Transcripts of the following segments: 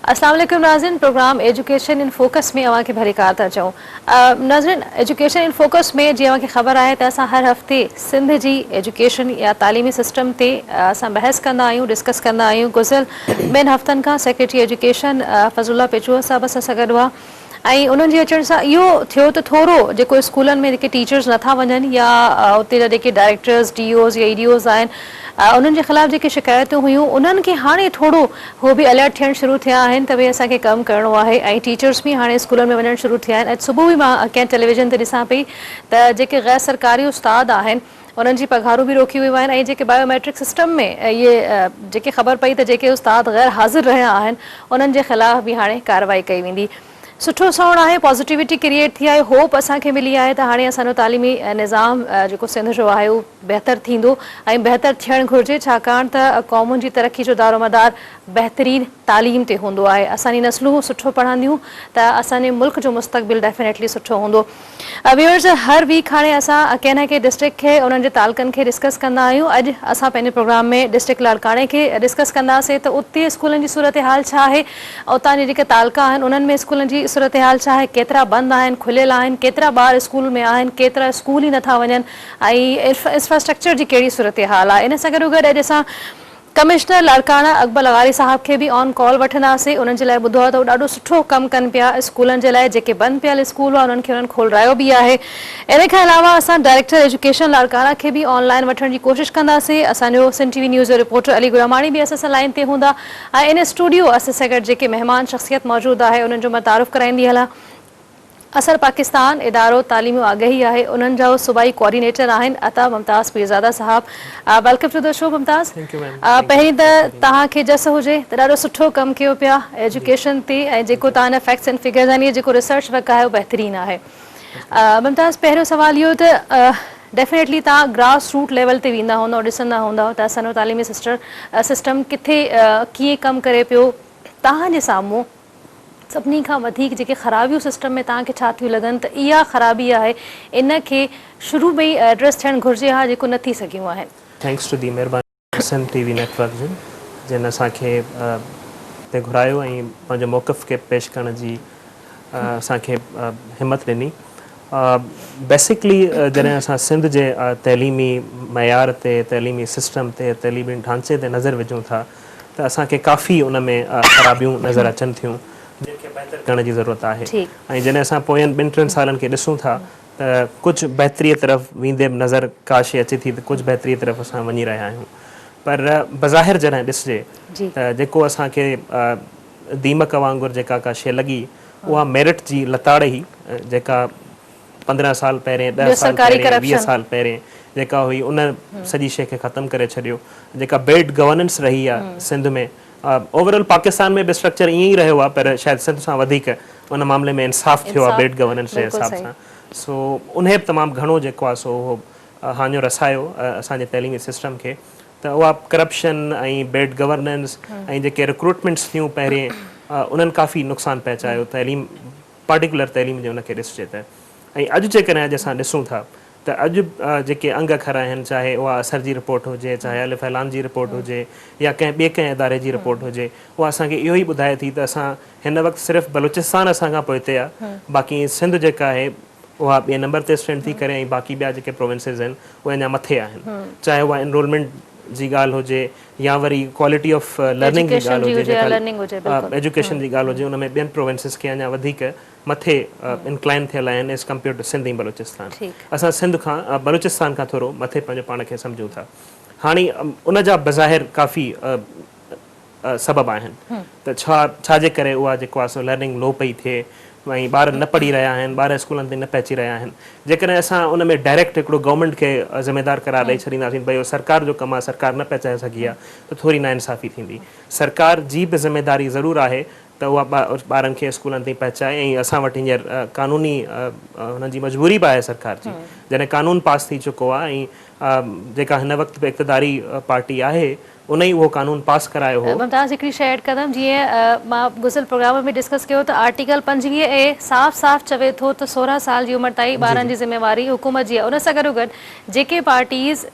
अस्सलाम वालेकुम नाज़रीन, प्रोग्राम एजुकेशन इन फोकस में अवां खे भली कार था चऊं। नाज़रीन, एजुकेशन इन फोकस में जीअं अवां खे ख़बर आहे त असां हर हफ़्ते सिंध जी एजुकेशन या तालीमी सिस्टम ते असां बहस कंदा आहियूं, डिस्कस कंदा आहियूं। गुज़िरियल ॿिनि हफ़्तनि खां सेक्रेटरी एजुकेशन फज़लुल्लाह पेचुआ साहब सां सां गॾु हुआ ऐं उन्हनि जे अचण सां इहो थियो त थोरो जेको स्कूलनि में जेके टीचर्स नथा वञनि या उते जा जेके डायरेक्टर्स डीओज़ या ईडीओज़ आहिनि उन्हनि जे ख़िलाफ़ जेके शिकायतूं हुयूं उन्हनि खे हाणे थोरो हो बि अलर्ट थियणु शुरू थिया आहिनि त भई असांखे कमु करिणो आहे ऐं टीचर्स बि हाणे स्कूलनि में वञणु शुरू थिया आहिनि। अॼु सुबुह बि मां कंहिं टेलीविज़न ते ॾिसां पई त जेके गैर सरकारी उस्ताद आहिनि उन्हनि जी पघारूं बि रोकी वियूं आहिनि ऐं जेके बायोमेट्रिक सिस्टम में इहे जेके ख़बर पई त जेके उस्ताद गैर हाज़िर रहिया आहिनि उन्हनि जे ख़िलाफ़ बि हाणे कार्रवाई कई वेंदी। सुठो साउंड आहे, पॉज़िटिविटी क्रिएट थी आहे, होप असांखे मिली आहे त हाणे असांजो तालीमी निज़ाम जेको सिंध जो आहे उहो बहितर थींदो ऐं बहितर थियणु घुरिजे, छाकाणि त क़ौमुनि जी तरक़ी जो दारोमदार बहितरीन तालीम ते हूंदो आहे। असांजी नस्लूं सुठो पढ़ंदियूं त असांजे मुल्क जो मुस्तक़बिल डेफिनेटली सुठो हूंदो। व्यूअर्स, हर वीक हाणे असां कंहिं न कंहिं डिस्ट्रिक्ट खे उन्हनि जे तालुकनि खे डिस्कस कंदा आहियूं। अॼु असां पंहिंजे प्रोग्राम में डिस्ट्रिक्ट लाड़काणे खे डिस्कस कंदासीं त उते स्कूलनि जी सूरत हाल छा आहे, उतां जे जेके तालुका आहिनि उन्हनि में स्कूलनि जी सूरत हाल छा आहे, केतिरा बंदि आहिनि, खुलियल आहिनि, केतिरा ॿार स्कूल में आहिनि, केतिरा स्कूल ई नथा वञनि ऐं इंफ्रास्ट्रक्चर जी कहिड़ी सूरत हाल आहे। इन सां गॾो गॾु अॼु असां कमिश्नर लाड़काणा अकबर लगारी साहब खे बि ऑन कॉल वठंदासीं। उन्हनि जे लाइ ॿुधो आहे त उहो ॾाढो सुठो कमु कनि पिया स्कूलनि जे लाइ, जेके बंदि पियल स्कूल हुआ उन्हनि खे उन्हनि खोलायो बि आहे। इन खां अलावा असां डायरेक्टर एजुकेशन लाड़काणा खे बि ऑनलाइन वठण जी कोशिशि कंदासीं। असांजो सिंध टीवी न्यूज़ जो रिपोर्टर अली गुलामाणी बि असां सां लाइन ते हूंदा ऐं इन स्टूडियो असां सां गॾु जेके महिमान शख़्सियत मौजूदु आहे उन्हनि जो मां तारुफ़ कराईंदी हलां। असर पाकिस्तान इदारो तालीमी आगाही आहे, उन्हनि जा सूबाई कोऑर्डिनेटर आहिनि अता Mumtaz Pirzada sahab. Welcome to the show Mumtaz. पहिरीं त तव्हांखे जस हुजे त ॾाढो सुठो कमु कयो पिया एजुकेशन ते ऐं जेको तव्हां फैक्ट्स एंड फिगर्स आहिनि, जेको रिसर्च वर्क आहे उहो बहितरीनु आहे। मुमताज़, पहिरियों सवाल इहो त डेफिनेटली तव्हां ग्रास रूट लेवल ते वेंदा हूंदव, ॾिसंदा हूंदव त असांजो तालीमी सिस्टम किथे कीअं कमु करे पियो। तव्हांजे साम्हूं सभिनी खां वधीक जेके ख़राबियूं सिस्टम में तव्हांखे छा थियूं लॻनि त इहा ख़राबी आहे, इन खे शुरू में ई एड्रेस थियणु घुरिजे हा, जेको न थी सघियूं आहिनि। थैंक्स टू दी महिरबानी सिंध टीवी नेटवर्क जिन असांखे हिते घुरायो ऐं पंहिंजो मौक़िफ़ खे पेश करण जी असांखे हिमत ॾिनी। बेसिकली जॾहिं असां सिंध जे तइलीमी मयार ते, तइलीमी सिस्टम ते, तइलीमी ढांचे ते नज़र विझूं था त असांखे काफ़ी उन में ख़राबियूं नज़र अचनि थियूं जिनखे बहितर करण जी ज़रूरत आहे। ऐं जॾहिं असां पोयनि 2-3 सालनि खे ॾिसूं था त कुझु बहितरीअ तरफ़ वेंदे बि नज़र काशे अचे थी त कुझु बहितरीअ तरफ़ असां वञी रहिया आहियूं। पर बज़ाहिर जॾहिं ॾिसिजे त जेको असांखे दीमक वांगुरु जेका का शइ लॻी उहा मेरिट जी लताड़ ई जेका 15 साल पहिरें, 10 साल पहिरें, 20 साल पहिरें जेका हुई उन सॼी शइ खे ख़तमु करे छॾियो। जेका बेड गवर्नेंस रही आहे सिंध में, ओवरऑल पाकिस्तान में बि स्ट्रक्चर ईअं ई रहियो आहे, पर शायदि सिंध सां वधीक उन मामले में इंसाफ़ थियो आहे बेड गवर्नेंस जे हिसाब सां। सो उन बि तमामु घणो जेको आहे सो उहो हाञो रसायो असांजे तइलीमी सिस्टम खे। त उहा करप्शन ऐं बेड गवर्नेंस ऐं जेके रिक्रूटमेंट्स थियूं पहिरें उन्हनि काफ़ी नुक़सानु पहुचायो तइलीम, पार्टिकुलर तइलीम जे उनखे ॾिसिजे त। ऐं अॼु जेकॾहिं अॼु असां ॾिसूं था त अॼु जेके अंग अखर आहिनि, चाहे उहा असर जी रिपोर्ट हुजे, चाहे अलिफ ऐलान जी रिपोर्ट हुजे या कंहिं इदारे जी रिपोर्ट हुजे, उहा असांखे इहो ई ॿुधाए थी त असां हिन वक़्तु सिर्फ़ु बलूचिस्तान असांखां पोइते आहे, बाक़ी सिंध जेका आहे उहा ॿिए नंबर ते स्टैंड थी करे ऐं बाक़ी ॿिया जेके प्रोविंसिस आहिनि उहे अञा मथे आहिनि। चाहे उहा एनरोलमेंट जी ॻाल्हि हुजे या वरी क्वालिटी ऑफ लर्निंग जी ॻाल्हि हुजे, जेका एजुकेशन जी ॻाल्हि हुजे, उन में ॿियनि प्रोविंसिस खे अञा वधीक मथे इंक्लाइन थियल आहिनि एज़ कम्पेयर टू सिंध ऐं बलूचिस्तान। असां सिंध खां बलूचिस्तान खां थोरो मथे पंहिंजे पाण खे सम्झूं था। हाणे उन जा बज़ाहिर काफ़ी सबब आहिनि त छाजे करे उहा जेको आहे सो लर्निंग लो पई थिए ऐं ॿार न पढ़ी रहिया आहिनि, ॿार स्कूलनि ते न पहुची रहिया आहिनि। जेकॾहिं असां उन में डायरेक्ट हिकिड़ो गवर्नमेंट खे ज़िमेदार करार ॾेई छॾींदासीं भई सरकार जो कमु आहे, सरकार न पहुचाए सघी आहे, त थोरी नाइंसाफ़ी थींदी। सरकार जी बि ज़िमेदारी ज़रूरु आहे त उहा ॿारनि खे स्कूलनि ताईं पहुचाए ऐं असां वटि हींअर क़ानूनी हुननि जी मजबूरी बि आहे सरकार जी। जॾहिं क़ानून पास थी चुको आहे ऐं जेका हिन वक़्तु बि इक़्तिदारी पार्टी आहे उन ई उहो कानून पास करायो हो। मुमताज़ हिकिड़ी शइ ऐड कंदमि, जीअं मां गुज़िरियल प्रोग्राम में डिस्कस कयो त आर्टिकल 25A साफ़ चवे थो त 16 साल जी उमिरि ताईं ॿारनि जी ज़िम्मेवारी हुकूमत जी आहे। उन सां गॾोगॾु जेके पार्टीज़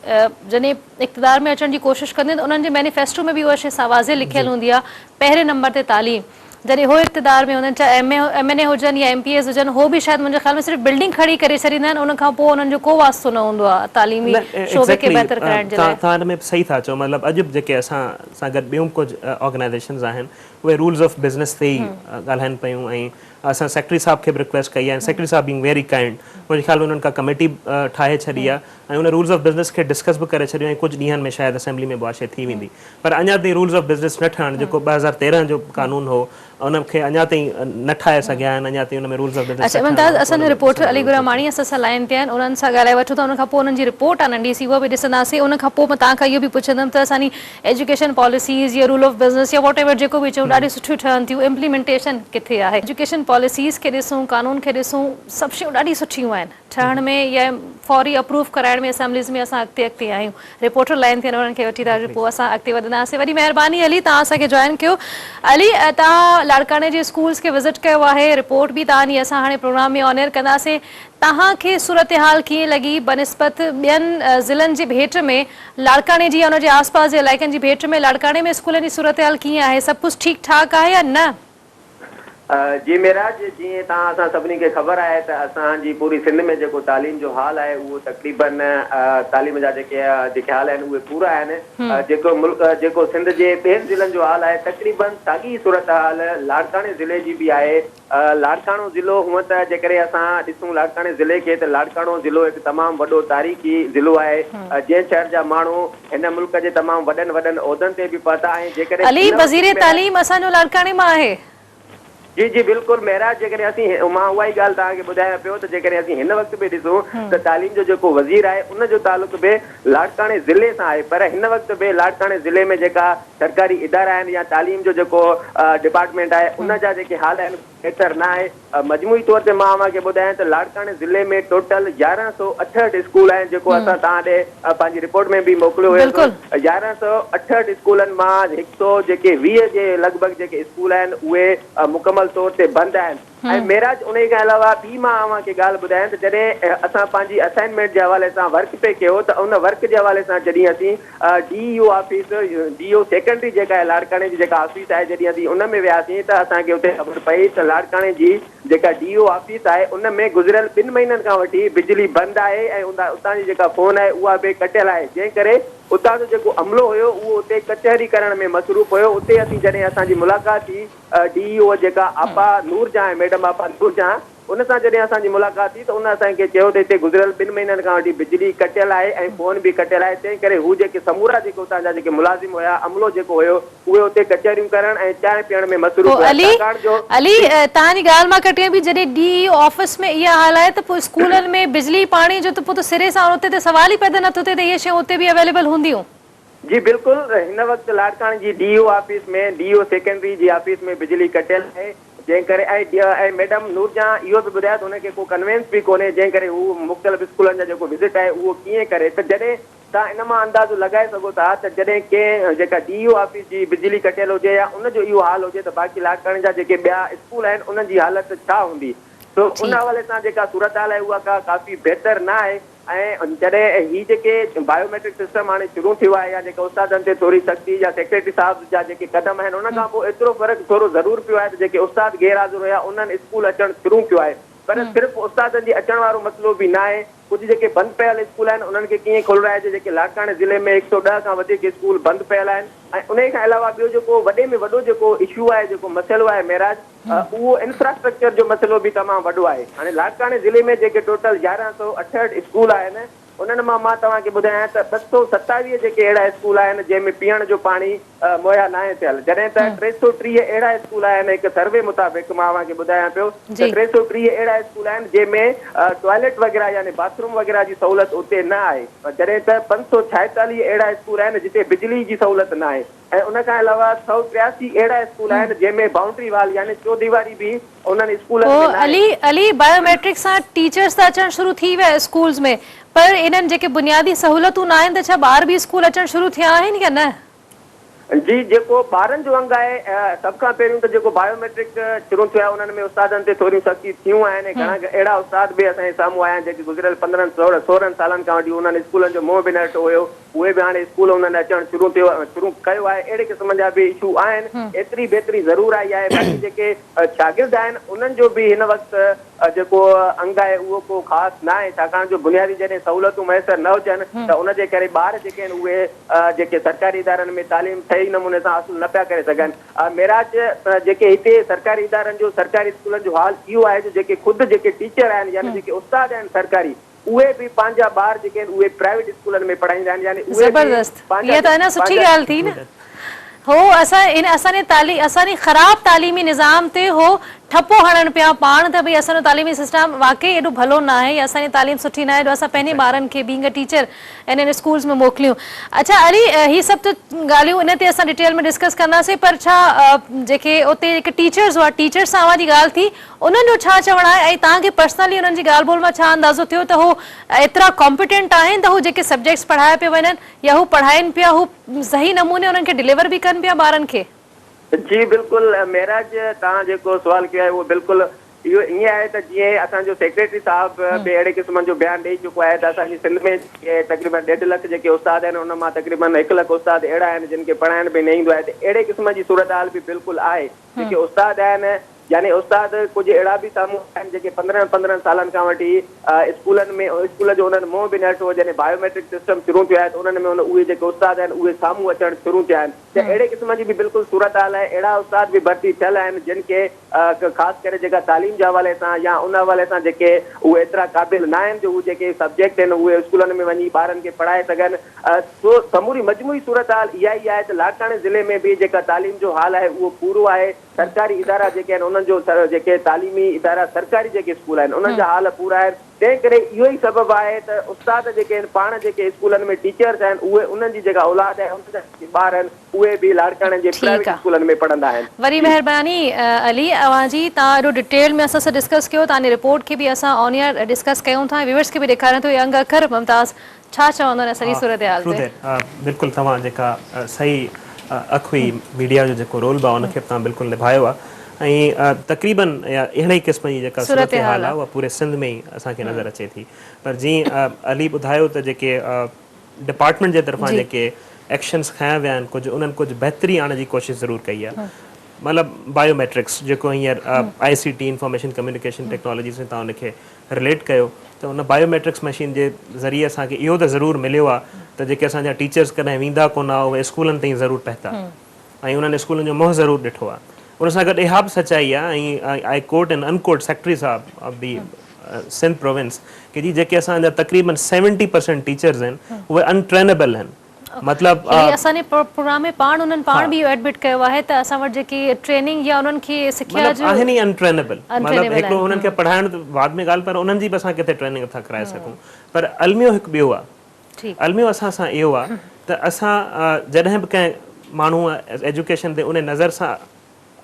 जॾहिं इक़्तिदार में अचण जी कोशिशि कंदियूं त उन्हनि जे मैनिफेस्टो में बि उहा शइ सावाज़े लिखियलु हूंदी आहे। पहिरें नंबर ते तालीम, जॾहिं हो इक़्तिदार में हूंदा आहिनि, चाहे MNA हुजनि या MPS हुजनि, हो बि शायदि मुंहिंजे ख़्याल में सिर्फ़ु बिल्डिंग खड़ी करे छॾींदा आहिनि, उन खां पोइ उन्हनि जो को वास्तो न हूंदो आहे तालीमी शोबे खे बहितर करण जे लाइ। तव्हां हिन में सही था चओ। मतिलबु अॼु बि जेके असां सां गॾु ॿियूं कुझु ऑर्गेनाइज़ेशन्स आहिनि उहे रूल्स ऑफ बिज़नेस ते ई ॻाल्हाइनि पियूं, ऐं असां सेक्रेटरी साहब खे बि रिक्वेस्ट कई आहे। सेक्रेटरी साहब बीइंग वेरी काइंड, मुंहिंजे ख़्याल में उन्हनि का कमेटी ठाहे छॾी आहे ऐं उन रूल्स ऑफ बिज़नेस खे डिस्कस बि करे छॾियो, ऐं कुझु ॾींहंनि में शायदि असेंबली में उहा शइ थी वेंदी। पर अञा ताईं रूल्स ऑफ बिज़नेस न ठहण, जेको 2013 जो कानून हो उनखे अञा ताईं न ठाहे सघिया आहिनि, अञा ताईं उन में रूल्स ऑफ बिज़नेस। अच्छा मुमताज़, असांजो रिपोर्टर अली गुरामाणी असां सां लाइन ते आहिनि, उन्हनि सां ॻाल्हाए वठूं था। उन खां पोइ उन्हनि जी रिपोर्ट आहे नंढी सी, उहा बि ॾिसंदासीं। उन खां पोइ मां तव्हांखां इहो बि पुछंदमि त असांजी एजुकेशन पॉलिसीज़ या रूल ऑफ बिज़नेस या वॉट एवर जेको बि चऊं ॾाढी सुठियूं ठहनि थियूं, इम्प्लीमेंटेशन किथे आहे? एजुकेशन पॉलिसीज़ खे ॾिसूं, कानून खे ॾिसूं, सभु शयूं ॾाढी सुठियूं आहिनि ठहण में या फौरी अप्रूव कराइण में। असेंबलीज़ में असां अॻिते आहियूं। रिपोर्टर लाइन ते उन्हनि खे वठी था पोइ असां अॻिते वधंदासीं। वॾी महिरबानी अली, तव्हां असांखे जॉइन कयो। अली, तव्हां लाड़काने जे स्कूल्स खे विज़िट कयो आहे, रिपोर्ट बि तव्हांजी असां हाणे प्रोग्राम में ऑन एयर कंदासीं। तव्हांखे सूरत हाल कीअं लॻी बनिस्बत ॿियनि ज़िलनि जी भेट में लाड़काने जी या उनजे आसपास जे इलाइक़नि जी भेट में लाड़काने में स्कूलनि जी सूरत हाल कीअं आहे? सभु कुझु ठीकु ठाक आहे या न? जी मेराज, जीअं तव्हां असां सभिनी खे ख़बर आहे त असांजी पूरी सिंध में जेको तालीम जो हाल आहे उहो तक़रीबन तालीम जा जेके हाल आहिनि उहे पूरा आहिनि। जेको सिंध जे ॿियनि ज़िलनि जो हाल आहे तक़रीबन साॻी सूरत हाल लाड़काने ज़िले जी बि आहे। लाड़काणो ज़िलो हूअं त जेकॾहिं असां ॾिसूं लाड़काने ज़िले खे त लाड़काणो ज़िलो हिकु तमामु वॾो तारीख़ी ज़िलो आहे, जंहिं शहर जा माण्हू हिन मुल्क जे तमामु वॾनि उहिदनि ते बि पहुता आहिनि। जेकॾहिं अली, वज़ीर तालीम असांजो लाड़काने मां आहे। जी जी बिल्कुलु मेराज, जेकॾहिं असीं मां उहा ई ॻाल्हि तव्हांखे ॿुधायां पियो त जेकॾहिं असीं हिन वक़्तु बि ॾिसूं त तालीम जो जेको वज़ीर आहे उनजो तालुक़ बि लाड़काने ज़िले सां आहे। पर हिन वक़्तु बि लाड़काने ज़िले में जेका सरकारी इदारा आहिनि या तालीम जो जेको डिपार्टमेंट आहे उन जा जेके हाल आहिनि बहितर न आहे। मजमूई तौर ते मां अव्हांखे ॿुधायां त लाड़काने ज़िले में टोटल 1168 स्कूल आहिनि, जेको असां तव्हां ॾे पंहिंजी रिपोर्ट में बि मोकिलियो हुयो। 1168 स्कूलनि मां 120 जे लॻभॻि जेके स्कूल आहिनि उहे मुकमल तौर ते बंदि आहिनि। ऐं मेराज, उन खां अलावा ॿी मां अव्हांखे ॻाल्हि ॿुधायां त जॾहिं असां पंहिंजी असाइनमेंट जे हवाले सां वर्क पे कयो त उन वर्क जे हवाले सां जॾहिं असीं DEO ऑफिस, DEO सेकेंडरी जेका आहे लाड़काने जी जेका ऑफिस आहे, जॾहिं असीं उन में वियासीं त असांखे उते ख़बर पई त लाड़काने जी जेका DEO ऑफिस आहे उन में गुज़िरियल 2 महीननि खां वठी बिजली बंदि आहे ऐं उतां जी जेका फोन आहे उहा बि कटियल आहे, जंहिं करे उतां जो जेको अमलो हुयो उहो उते कचहरी करण में मसरूफ़ हुयो। उते असीं जॾहिं असांजी मुलाक़ात थी DEO जेका आपा नूरजहां, मैडम आपा नूरजहां, उन सां जॾहिं असांजी मुलाक़ात थी त उन असांखे चयो त हिते गुज़िरियल 2 महीननि खां वठी बिजली कटियल आहे ऐं फोन बि कटियल आहे। तंहिं करे हू जेके समूरा जेके उतां जा जेके मुलाज़िम हुया, अमलो जेको हुयो, उहे उते कचहरियूं करण ऐं चांहि पीअण में मसरूफ़ हुया। अली, तव्हांजी ॻाल्हि मां कटियां बि, जॾहिं DEO ऑफिस में इहा हाल आहे त पोइ स्कूलनि में बिजली पाणी जो त पोइ त सिरे सां उते त सवाल ई पैदा नथो थिए त इहे शयूं उते बि अवेलेबल हूंदियूं। जी बिल्कुलु, हिन वक़्तु लाड़काणे जी DEO ऑफिस में, DEO सेकेंडरी जी ऑफिस में बिजली कटियल आहे, जंहिं करे ऐं मैडम नूरजहां इहो बि ॿुधायो त हुनखे को कन्वेंस बि कोन्हे, जंहिं करे हू मुख़्तलिफ़ स्कूलनि जा जेको विज़िट आहे उहो कीअं करे। त जॾहिं तव्हां इन मां अंदाज़ो लॻाए सघो था त जॾहिं कंहिं जेका DEO ऑफिस जी बिजली कटियल हुजे या उनजो इहो हाल हुजे त बाक़ी लाड़काणे जा जेके ॿिया स्कूल आहिनि उन्हनि जी हालत छा हूंदी? तो उन हवाले सां जेका सूरत हाल आहे उहा काफ़ी बहितर न आहे। ऐं जॾहिं ही जेके बायोमेट्रिक सिस्टम हाणे शुरू थियो आहे या जेका उस्तादनि ते थोरी सख़्ती या सेक्रेटरी साहब जा जेके क़दम आहिनि उन खां पोइ एतिरो फ़र्क़ु थोरो ज़रूरु पियो आहे त जेके उस्ताद गैरहाज़िर हुया उन्हनि स्कूल अचणु शुरू कयो आहे। पर सिर्फ़ु उस्तादनि जी अचण वारो मसइलो बि न आहे, कुझु जेके बंदि पियल स्कूल आहिनि उन्हनि खे कीअं खोलाइजे। जेके लाड़काणे ज़िले में 110 खां वधीक स्कूल बंदि पियल आहिनि ऐं उन खां अलावा ॿियो जेको वॾे में वॾो जेको इशू आहे, जेको मसइलो आहे मेराज, उहो इंफ्रास्ट्रक्चर जो मसइलो बि तमामु वॾो आहे। हाणे लाड़काणे ज़िले में जेके टोटल 1168 स्कूल आहिनि उन्हनि मां तव्हांखे ॿुधायां त 227 जेके अहिड़ा स्कूल आहिनि जंहिंमें पीअण जो पाणी मुहैया न आहे थियल, जॾहिं त 330 अहिड़ा स्कूल आहिनि हिकु सर्वे मुताबिक़ मां तव्हांखे ॿुधायां पियो त 330 अहिड़ा स्कूल आहिनि जंहिंमें टॉयलेट वग़ैरह यानी बाथरूम वग़ैरह जी सहूलियत उते न आहे, जॾहिं त 546 अहिड़ा स्कूल आहिनि जिते बिजली जी सहूलियत न आहे। ऐं उन खां अलावा 183 अहिड़ा स्कूल आहिनि जंहिंमें बाउंड्री वाल यानी चौदीवारी बि उन्हनि स्कूलनि में न आहे। अली बायोमेट्रिक सां टीचर्स त अचणु शुरू थी विया स्कूल्स में, पर इन्हनि जेके बुनियादी सहूलियतूं न आहिनि त छा ॿार बि स्कूल अचणु शुरू थिया आहिनि या न? जी, जेको ॿारनि जो अंग आहे, सभ खां पहिरियों त जेको बायोमेट्रिक शुरू थियो आहे उन्हनि में उस्तादनि ते थोरियूं सख़्ती थियूं आहिनि। घणा अहिड़ा उस्ताद बि असांजे साम्हूं आया आहिनि जेके गुज़िरियल 15-16 सालनि खां वठी उन्हनि स्कूलनि जो मोह बि न ॾिठो हुयो, उहे बि हाणे स्कूल उन्हनि अचणु शुरू कयो आहे। अहिड़े क़िस्म जा बि इशू आहिनि, एतिरी बहितरी ज़रूर आई आहे। बाक़ी जेके शागिर्द आहिनि उन्हनि जो बि हिन वक़्तु जेको अंग आहे उहो को ख़ासि न आहे, छाकाणि जो बुनियादी जॾहिं सहूलियतूं मैसर न हुजनि त उनजे करे ॿार जेके आहिनि उहे जेके सरकारी इदारनि में तालीम सही नमूने सां हासिल न पिया करे सघनि। मेराज जेके हिते सरकारी इदारनि जो सरकारी स्कूलनि जो हाल इहो आहे जो जेके ख़ुदि जेके टीचर आहिनि यानी जेके उस्ताद आहिनि सरकारी, उहे बि पंहिंजा ॿार जेके आहिनि उहे प्राइवेट स्कूलनि में पढ़ाईंदा आहिनि। यानी उहे ज़बरदस्त, इहा त अञा सुठी ॻाल्हि थी न। हो असांजे ख़राब तालीमी निज़ाम ते हो ठपो हणनि पिया पाण त भई असांजो तालीमी सिस्टम वाकई एॾो भलो न आहे या असांजी तालीम सुठी न आहे जो असां पंहिंजे ॿारनि खे बीइंग अ टीचर इन्हनि स्कूल्स में मोकिलियूं। अच्छा अली, ही सभु त ॻाल्हियूं इन ते असां डिटेल में डिस्कस कंदासीं, पर छा जेके उते जेके टीचर्स हुआ, टीचर्स सां जी ॻाल्हि थी, उन्हनि जो छा चवणु आहे ऐं तव्हांखे पर्सनली उन्हनि जी ॻाल्हि ॿोल मां छा अंदाज़ो थियो त हू एतिरा कॉम्पिटेंट आहिनि त हू जेके सब्जेक्ट्स पढ़ाया पिया वञनि या हू पढ़ाइनि पिया हू सही नमूने उन्हनि खे डिलीवर बि कनि पिया ॿारनि खे? जी बिल्कुलु मेराज, तव्हां जेको सुवाल कयो आहे उहो बिल्कुलु इहो ईअं आहे त जीअं असांजो सेक्रेटरी साहिबु बि अहिड़े क़िस्म जो बयानु ॾेई चुको आहे त असांजी सिंध में तक़रीबन 1.5 लख जेके उस्ताद आहिनि उन मां तक़रीबन 1 लख उस्ताद अहिड़ा आहिनि जिन खे पढ़ाइण बि न ईंदो आहे। त अहिड़े क़िस्म जी सूरत हाल बि बिल्कुलु आहे। जेके उस्ताद आहिनि यानी उस्ताद कुझु अहिड़ा बि साम्हूं आहिनि जेके 15 सालनि खां वठी स्कूलनि में स्कूल जो उन्हनि मोह बि न ॾिठो। जॾहिं बायोमेट्रिक सिस्टम शुरू थियो आहे त उन्हनि में उहे जेके उस्ताद आहिनि उहे साम्हूं अचणु शुरू थिया आहिनि। त अहिड़े क़िस्म जी बि बिल्कुलु सूरत हाल आहे। अहिड़ा उस्ताद बि भर्ती थियल आहिनि जिन खे ख़ासि करे जेका तालीम जे हवाले सां या उन हवाले सां जेके उहे एतिरा क़ाबिल न आहिनि जो उहे जेके सब्जेक्ट आहिनि उहे स्कूलनि में वञी ॿारनि खे पढ़ाए सघनि। समूरी मजमूई सूरत हाल इहा ई आहे त लाड़काणे ज़िले में बि जेका तालीम जो हाल आहे उहो पूरो आहे। सरकारी इदारा जेके आहिनि उन्हनि जो जेके तालीमी इदारा सरकारी जेके स्कूल आहिनि उन्हनि जा हाल पूरा आहिनि। तंहिं करे इहो ई सबबु आहे त उस्ताद जेके आहिनि पाण जेके स्कूलनि में टीचर्स आहिनि उहे उन्हनि जी जेका औलाद आहे उन्हनि जा ॿार आहिनि उहे बि लाड़काणे जे प्राइवेट स्कूलनि में पढ़ंदा आहिनि। वरी महिरबानी अली अवांजी, तव्हां एॾो डिटेल में असां सां डिस्कस कयो, तव्हांजी रिपोर्ट खे बि असां ऑन एयर डिस्कस कयूं था, व्यूअर्स खे बि ॾेखारियूं था। अंग अखर मुमताज़ छा चवंदो हिन सॼी सूरत हाल ते? बिल्कुलु तव्हां जेका सही अखुई मीडिया जो जेको रोल आहे उनखे तव्हां बिल्कुलु निभायो आहे ऐं तक़रीबन अहिड़े क़िस्म जी जेका सूरत हाल आहे उहा पूरे सिंध में ई असांखे नज़र अचे थी। पर जीअं अली ॿुधायो त जेके डिपार्टमेंट जे तरफ़ां जेके एक्शन्स खयां विया आहिनि उन्हनि कुझु बहितरी आणण जी कोशिशि ज़रूरु कई आहे। मतिलबु बायोमेट्रिक्स जेको हींअर ICT इंफॉर्मेशन कम्युनिकेशन टेक्नोलॉजी सां तव्हां उनखे रिलेट कयो त उन बायोमेट्रिक्स मशीन जे ज़रिए असांखे इहो त ज़रूरु मिलियो आहे त जेके असांजा टीचर्स कॾहिं वेंदा कोन हुआ उहे स्कूलनि ताईं ज़रूरु पहुता ऐं उन्हनि स्कूलनि जो मोह ज़रूरु ॾिठो आहे। उन सां गॾु इहा बि सचाई आहे ऐं I quote and unquote secretary साहब ऑफ दी सिंध प्रोविंस कि जी जेके असांजा तक़रीबन 70% टीचर्स आहिनि उहे अनट्रेनेबल आहिनि। मतलब असांजे प्रोग्राम में पाण उन्हनि पाण बि एडमिट कयो आहे त असां वटि जेकी ट्रेनिंग या उन्हनि खे सिखिया जो आहिनि ई अनट्रेनेबल। मतलब हिकिड़ो उन्हनि खे पढ़ाइण बाद में ॻाल्हि, पर उन्हनि जी बि असां किथे ट्रेनिंग नथा कराए सघूं। पर अलमियो हिकु ॿियो आहे। अलमियो असां सां इहो आहे त असां जॾहिं बि कंहिं माण्हू एजुकेशन ते उन नज़र सां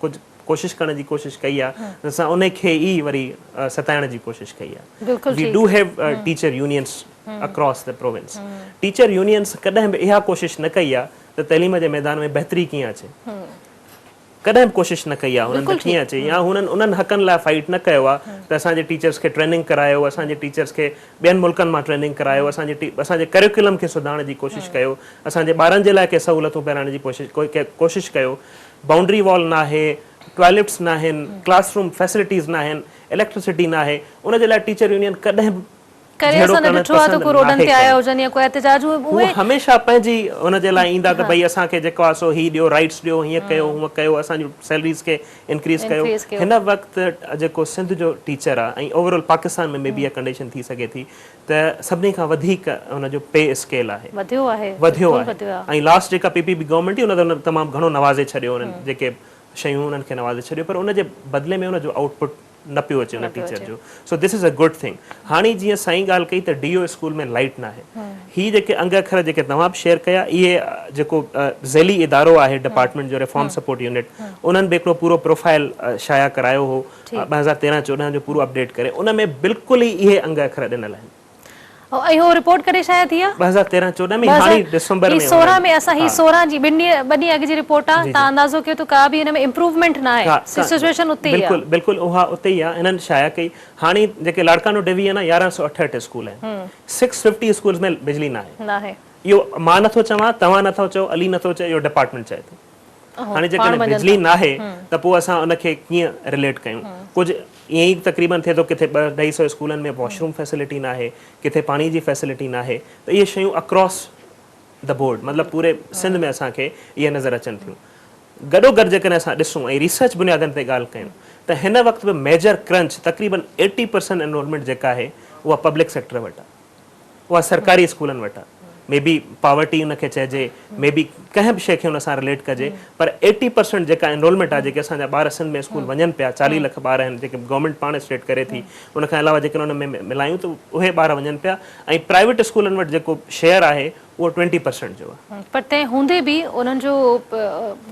कुझु कोशिशि करण जी कोशिशि कई आहे असां उन खे ई वरी सताइण जी कोशिशि कई आहे। We do have teacher unions across the province. Teacher unions कॾहिं बि इहा कोशिशि न कई आहे त तइलीम जे मैदान में बहितरी कीअं अचे, कॾहिं बि कोशिशि न कई आहे उन्हनि कीअं अचे, या उन्हनि हक़नि लाइ फाइट न कयो आहे त असांजे टीचर्स खे ट्रेनिंग करायो, असांजे टीचर्स खे ॿियनि मुल्कनि मां ट्रेनिंग करायो, असांजे करिकुलम खे सुधारण जी कोशिशि कयो, असांजे ॿारनि जे लाइ के सहूलियतूं पहिराइण जी कोशिशि कयो। बाउंड्री वॉल न आहे, टॉयलेट्स न आहिनि, क्लासरूम फैसिलिटीज़ न आहिनि, इलेक्ट्रिसिटी न आहे, उनजे लाइ टीचर यूनियन कॾहिं बि हमेशह पंहिंजी उनजे लाइ ईंदा त भई असांखे जेको आहे सो हीअ ॾियो, राइट्स ॾियो, हीअं कयो हूअं कयो, असांजी सैलरीज़ खे इंक्रीज़ कयो। हिन वक़्तु जेको सिंध जो टीचर आहे ऐं ओवरऑल पाकिस्तान में बि इहा कंडीशन थी सघे थी त सभिनी खां वधीक हुनजो पे स्केल आहे, वधियो आहे। ऐं लास्ट जेका PPP गवर्नमेंट हुई उन तमामु घणो नवाज़े छॾियो, उन्हनि जेके शयूं उन्हनि खे नवाज़े छॾियो, पर उनजे बदिले में उनजो आउटपुट न पियो अचे उन टीचर जो। So this is a good thing. हाणे जीअं साईं ॻाल्हि कई त DO स्कूल में लाइट न आहे, ही जेके अंग अखर जेके तव्हां बि शेयर कया इहे जेको ज़ैली इदारो आहे डिपार्टमेंट जो रिफॉर्म सपोर्ट यूनिट उन्हनि बि हिकिड़ो पूरो प्रोफाइल शाया करायो हो 2013-14 जो पूरो अपडेट करे उन में बिल्कुलु ई इहे अंग अखर ॾिनल आहिनि ऐं इहो रिपोर्ट कॾहिं शाया थी आहे 2013-14 में हाणे दिसंबर में 16 में असां ही 16 जी ॿ ॾींहं अॻु जी रिपोर्ट आहे तव्हां अंदाज़ो कयो त का बि हिन में इम्प्रूवमेंट न आहे सिचुएशन उते ई आहे बिल्कुलु बिल्कुलु उहा उते ई आहे हिननि शाया कई हाणे जेके लाड़कानो डिवीजन आहे 1168 स्कूल आहिनि 650 स्कूल्स में बिजली न आहे इहो मां नथो चवां तव्हां नथो चओ अली नथो चओ इहो डिपार्टमेंट चए थो हाणे जेकॾहिं बिजली न आहे त पोइ असां उनखे कीअं रिलेट कयूं कुझु ईअं ई तक़रीबन थिए थो किथे 250 स्कूलनि में वॉशरूम फैसिलिटी न आहे किथे पाणी जी फैसिलिटी न आहे त इहे शयूं अक्रॉस द बोर्ड मतिलबु पूरे सिंध में असांखे इहे नज़र अचनि थियूं गॾोगॾु जेकॾहिं असां ॾिसूं ऐं रिसर्च बुनियादनि ते ॻाल्हि कयूं त हिन वक़्तु बि मेजर क्रंच तक़रीबन 80% एनरोलमेंट जेका आहे उहा पब्लिक सेक्टर वटि आहे उहा सरकारी स्कूलनि वटि आहे मे बी पावर्टी उनखे चइजे मे बी कंहिं बि शइ खे हुन सां रिलेट कजे पर 80% जेका एनरोलमेंट आहे जेके असांजा ॿार सिंध में स्कूल वञनि पिया 40 लख ॿार आहिनि जेके गवर्नमेंट पाण स्टेट करे थी उनखां अलावा जेके हुन में मिलायूं त उहे ॿार वञनि पिया ऐं प्राइवेट स्कूलनि वटि जेको शेयर आहे उहो 20% जो आहे पर तंहिं हूंदे बि उन्हनि जो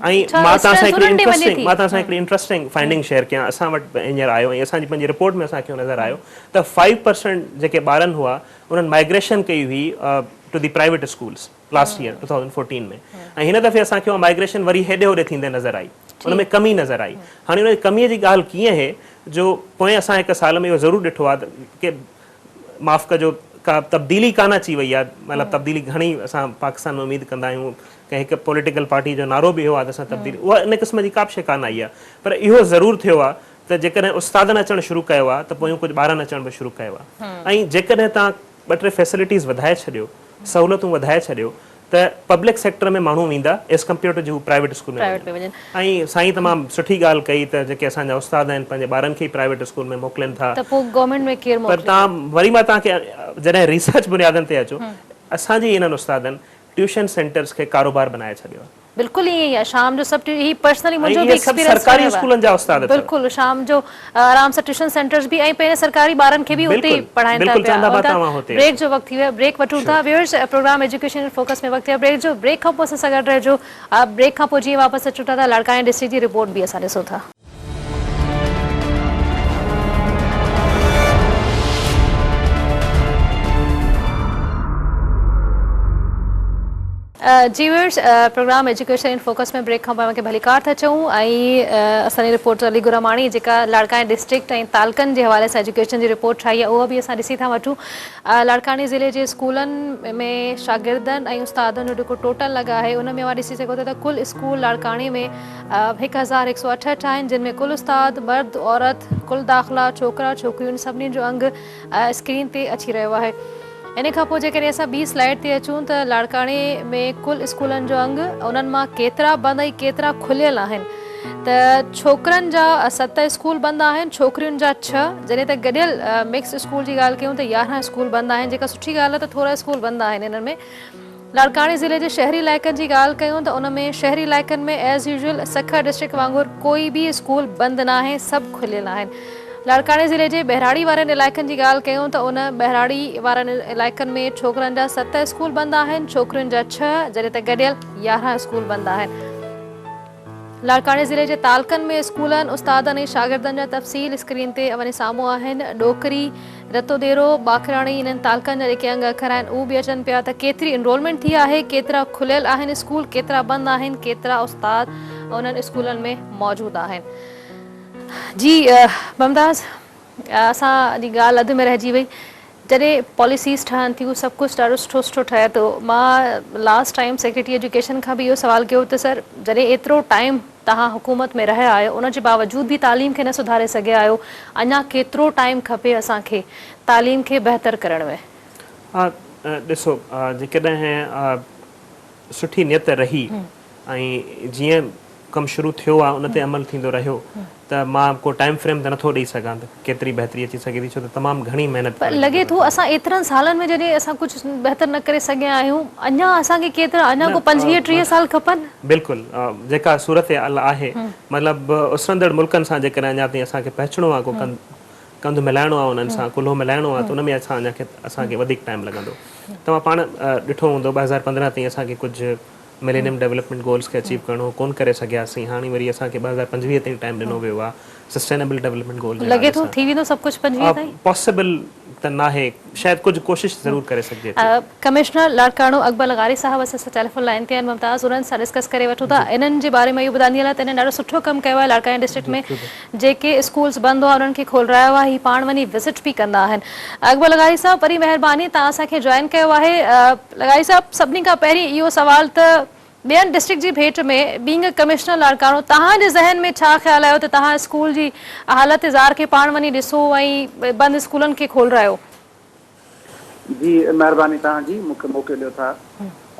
ऐं मां तव्हां सां हिकिड़ी इंट्रस्टिंग फाइंडिंग शेयर कयां असां वटि हींअर आयो ऐं असांजी पंहिंजी रिपोर्ट में असांखे नज़र आयो त 5% जेके ॿारनि हुआ उन्हनि माइग्रेशन कई हुई to the private schools last year 2014 में ऐं हिन दफ़े असांखे उहा माइग्रेशन वरी हेॾे होॾे थींदे नज़र आई उन में कमी नज़र आई हाणे उन कमीअ जी ॻाल्हि कीअं आहे जो पोइ असां हिकु साल में इहो ज़रूरु ॾिठो आहे की माफ़ु कजो का तब्दीली कान अची वई आहे मतिलबु तब्दीली घणी असां पाकिस्तान में उमेदु कंदा आहियूं कंहिं हिकु पॉलिटिकल पार्टी जो नारो बि हुओ आहे त असां तब्दीली उहा इन क़िस्म जी का बि शइ कान आई आहे पर इहो ज़रूरु थियो आहे त जेकॾहिं उस्तादनि अचणु शुरू कयो आहे त पोइ कुझु ॿारनि अचणु बि शुरू कयो आहे ऐं जेकॾहिं तव्हां 2-3 फैसिलिटीज़ वधाए छॾियो सहूलियतूं वधाए छॾियो त पब्लिक सेक्टर में माण्हू वेंदा एज़ कम्पेयर टू जो प्राइवेट स्कूल में ऐं साईं तमामु सुठी ॻाल्हि कई त जेके असांजा उस्ताद आहिनि पंहिंजे ॿारनि खे प्राइवेट स्कूल में मोकिलनि था त पोइ गवर्नमेंट में केरु पर तव्हां वरी मां तव्हांखे जॾहिं रिसर्च बुनियादनि ते अचो असांजे इन्हनि उस्तादनि ट्यूशन सेंटर्स खे कारोबार बनाए छॾियो आहे बिल्कुलु ईअं ई आहे शाम जो सभु ही पर्सनली मुंहिंजो बि एक्सपीरियंस सरकारी स्कूलनि जा उस्ताद बिल्कुलु शाम जो आराम सां ट्यूशन सेंटर्स बि ऐं पंहिंजे सरकारी ॿारनि खे बि हुते ई पढ़ाइनि था पिया ब्रेक जो वक़्तु थी वियो ब्रेक वठूं था viewers program education in focus में वक़्तु आहे ब्रेक जो ब्रेक खां पोइ असां सां गॾु रहिजो ब्रेक खां पोइ जीअं वापसि अचूं था त लाड़काने डिस्ट्रिक्ट जी रिपोर्ट बि असां ॾिसूं था जी viewers program education in focus में ब्रेक खां पोइ मूंखे भलीकार था चऊं ऐं असांजी रिपोर्ट अली गुरामाणी जेका लाड़काने डिस्ट्रिक्ट ऐं तालकनि जे हवाले सां एजुकेशन जी रिपोर्ट ठाही आहे उहा बि असां ॾिसी था वठूं लाड़काने ज़िले जे स्कूलनि में शागिर्दनि ऐं उस्तादनि जो जेको टोटल लॻा आहे उन में अवां ॾिसी सघो था त कुल स्कूल लाड़काने में 1168 आहिनि जिन में कुल उस्ताद मर्द औरत कुल दाख़िला छोकिरा छोकिरियूं सभिनी जो अंग स्क्रीन ते अची रहियो आहे इन खां पोइ जेकॾहिं असां ॿी स्लाइड ते अचूं त लाड़काने में कुल स्कूलनि जो अंग उन्हनि मां केतिरा बंदि ऐं केतिरा खुलियल आहिनि त छोकिरनि जा 7 स्कूल बंदि आहिनि छोकिरियुनि जा 6 जॾहिं त गॾियल मिक्स स्कूल जी ॻाल्हि कयूं त 11 स्कूल बंदि आहिनि जेका सुठी ॻाल्हि आहे त थोरा स्कूल बंदि आहिनि इन्हनि में लाड़काने ज़िले जे शहरी इलाइक़नि जी ॻाल्हि कयूं त उन में शहरी इलाइक़नि में एज़ यूजुअल सखर डिस्ट्रिक्ट वांगुरु कोई बि स्कूल बंदि न आहे सभु खुलियल आहिनि लाड़काने ज़िले जे बहिराड़ी वारनि इलाइक़नि जी ॻाल्हि कयूं त उन बहिराड़ी वारनि इलाइक़नि में छोकिरनि जा 7 स्कूल बंदि आहिनि छोकिरियुनि जा 6 जॾहिं त गॾियल 11 स्कूल बंदि आहिनि लाड़काने ज़िले जे तालकनि में स्कूलनि उस्तादनि ऐं शागिर्दनि जा तफ़सील स्क्रीन ते वञी साम्हूं आहिनि डोकरी रतोदेरो बाखराणी इन्हनि तालकनि जा जेके अंग अखर आहिनि उहे बि अचनि पिया त केतिरी इनरोलमेंट थी आहे केतिरा खुलियल आहिनि स्कूल केतिरा बंदि आहिनि केतिरा उस्ताद उन्हनि स्कूलनि में मौजूदु आहिनि जी ममताज़ असांजी ॻाल्हि अधु में रहिजी वई जॾहिं पॉलिसीज़ ठहनि थियूं सभु कुझु ॾाढो सुठो सुठो ठहे थो मां लास्ट टाइम सेक्रेटरी एजुकेशन खां बि इहो सवाल कयो त सर जॾहिं एतिरो टाइम तव्हां हुकूमत में रहिया आहियो उनजे बावजूद बि तालीम खे न सुधारे सघिया आहियो अञा केतिरो टाइम खपे असांखे तालीम खे बहितर करण में ॾिसो जेकॾहिं सुठी नियत रही ऐं जीअं कमु शुरू थियो आहे उन ते अमल थींदो रहियो त मां को टाइम फ्रेम त नथो ॾेई सघां त केतिरी बहितरी अची सघे थी छो त तमामु घणी महिनत लॻे थो असां एतिरनि सालनि में जॾहिं असां कुझु बहितर न करे सघिया आहियूं अञा असांखे केतिरा अञा को 25-30 साल खपनि बिल्कुलु जेका सूरत आहे मतिलबु उसरंदड़ मुल्कनि सां जेकॾहिं अञा ताईं असांखे पहुचणो आहे को कंधु मिलाइणो आहे उन्हनि सां, कुल्हो मिलाइणो आहे, त उन में असांखे वधीक टाइम लॻंदो। तव्हां पाण ॾिठो हूंदो 2015 ताईं असांखे कुझु मिलेनियम डेवलपमेंट गोल्स खे अचीव करिणो कोन करे सघियासीं। हाणे वरी असांखे 2025 ताईं टाइम ॾिनो वियो आहे सस्टेनेबल डेवलपमेंट गोल लॻे थो थी वेंदो सभु कुझु 25 ताईं? पॉसिबल त नाहे, शायदि कुझु कोशिशि ज़रूरु करे सघिजे थी। कमिश्नर लाड़काणो अकबर लगारी साहब असां टेलीफोन लाइन ते आहिनि मुमताज़, उन्हनि सां डिस्कस करे वठूं था इन्हनि जे बारे में। इहो ॿुधाईंदी हलां त इन्हनि ॾाढो सुठो कमु कयो आहे लाड़काणे डिस्ट्रिक्ट में, जेके स्कूल्स बंदि हुआ उन्हनि खे खोलायो आहे, ही पाण वञी विज़िट बि कंदा आहिनि। अकबर लगारी साहब वरी महिरबानी, तव्हां असांखे जॉइन कयो आहे। लगारी साहब, सभिनी खां पहिरीं इहो सवाल त ॿियनि डिस्ट्रिक्ट जी भेट में बीइंग अ कमिश्नर लाड़काणो तव्हांजे ज़हन में छा ख़्यालु आयो त तव्हां स्कूल जी हालत ज़ार खे पाण वञी ॾिसो ऐं बंदि स्कूलनि खे खोलायो? जी महिरबानी तव्हांजी, मूंखे मौक़ो ॾियो था।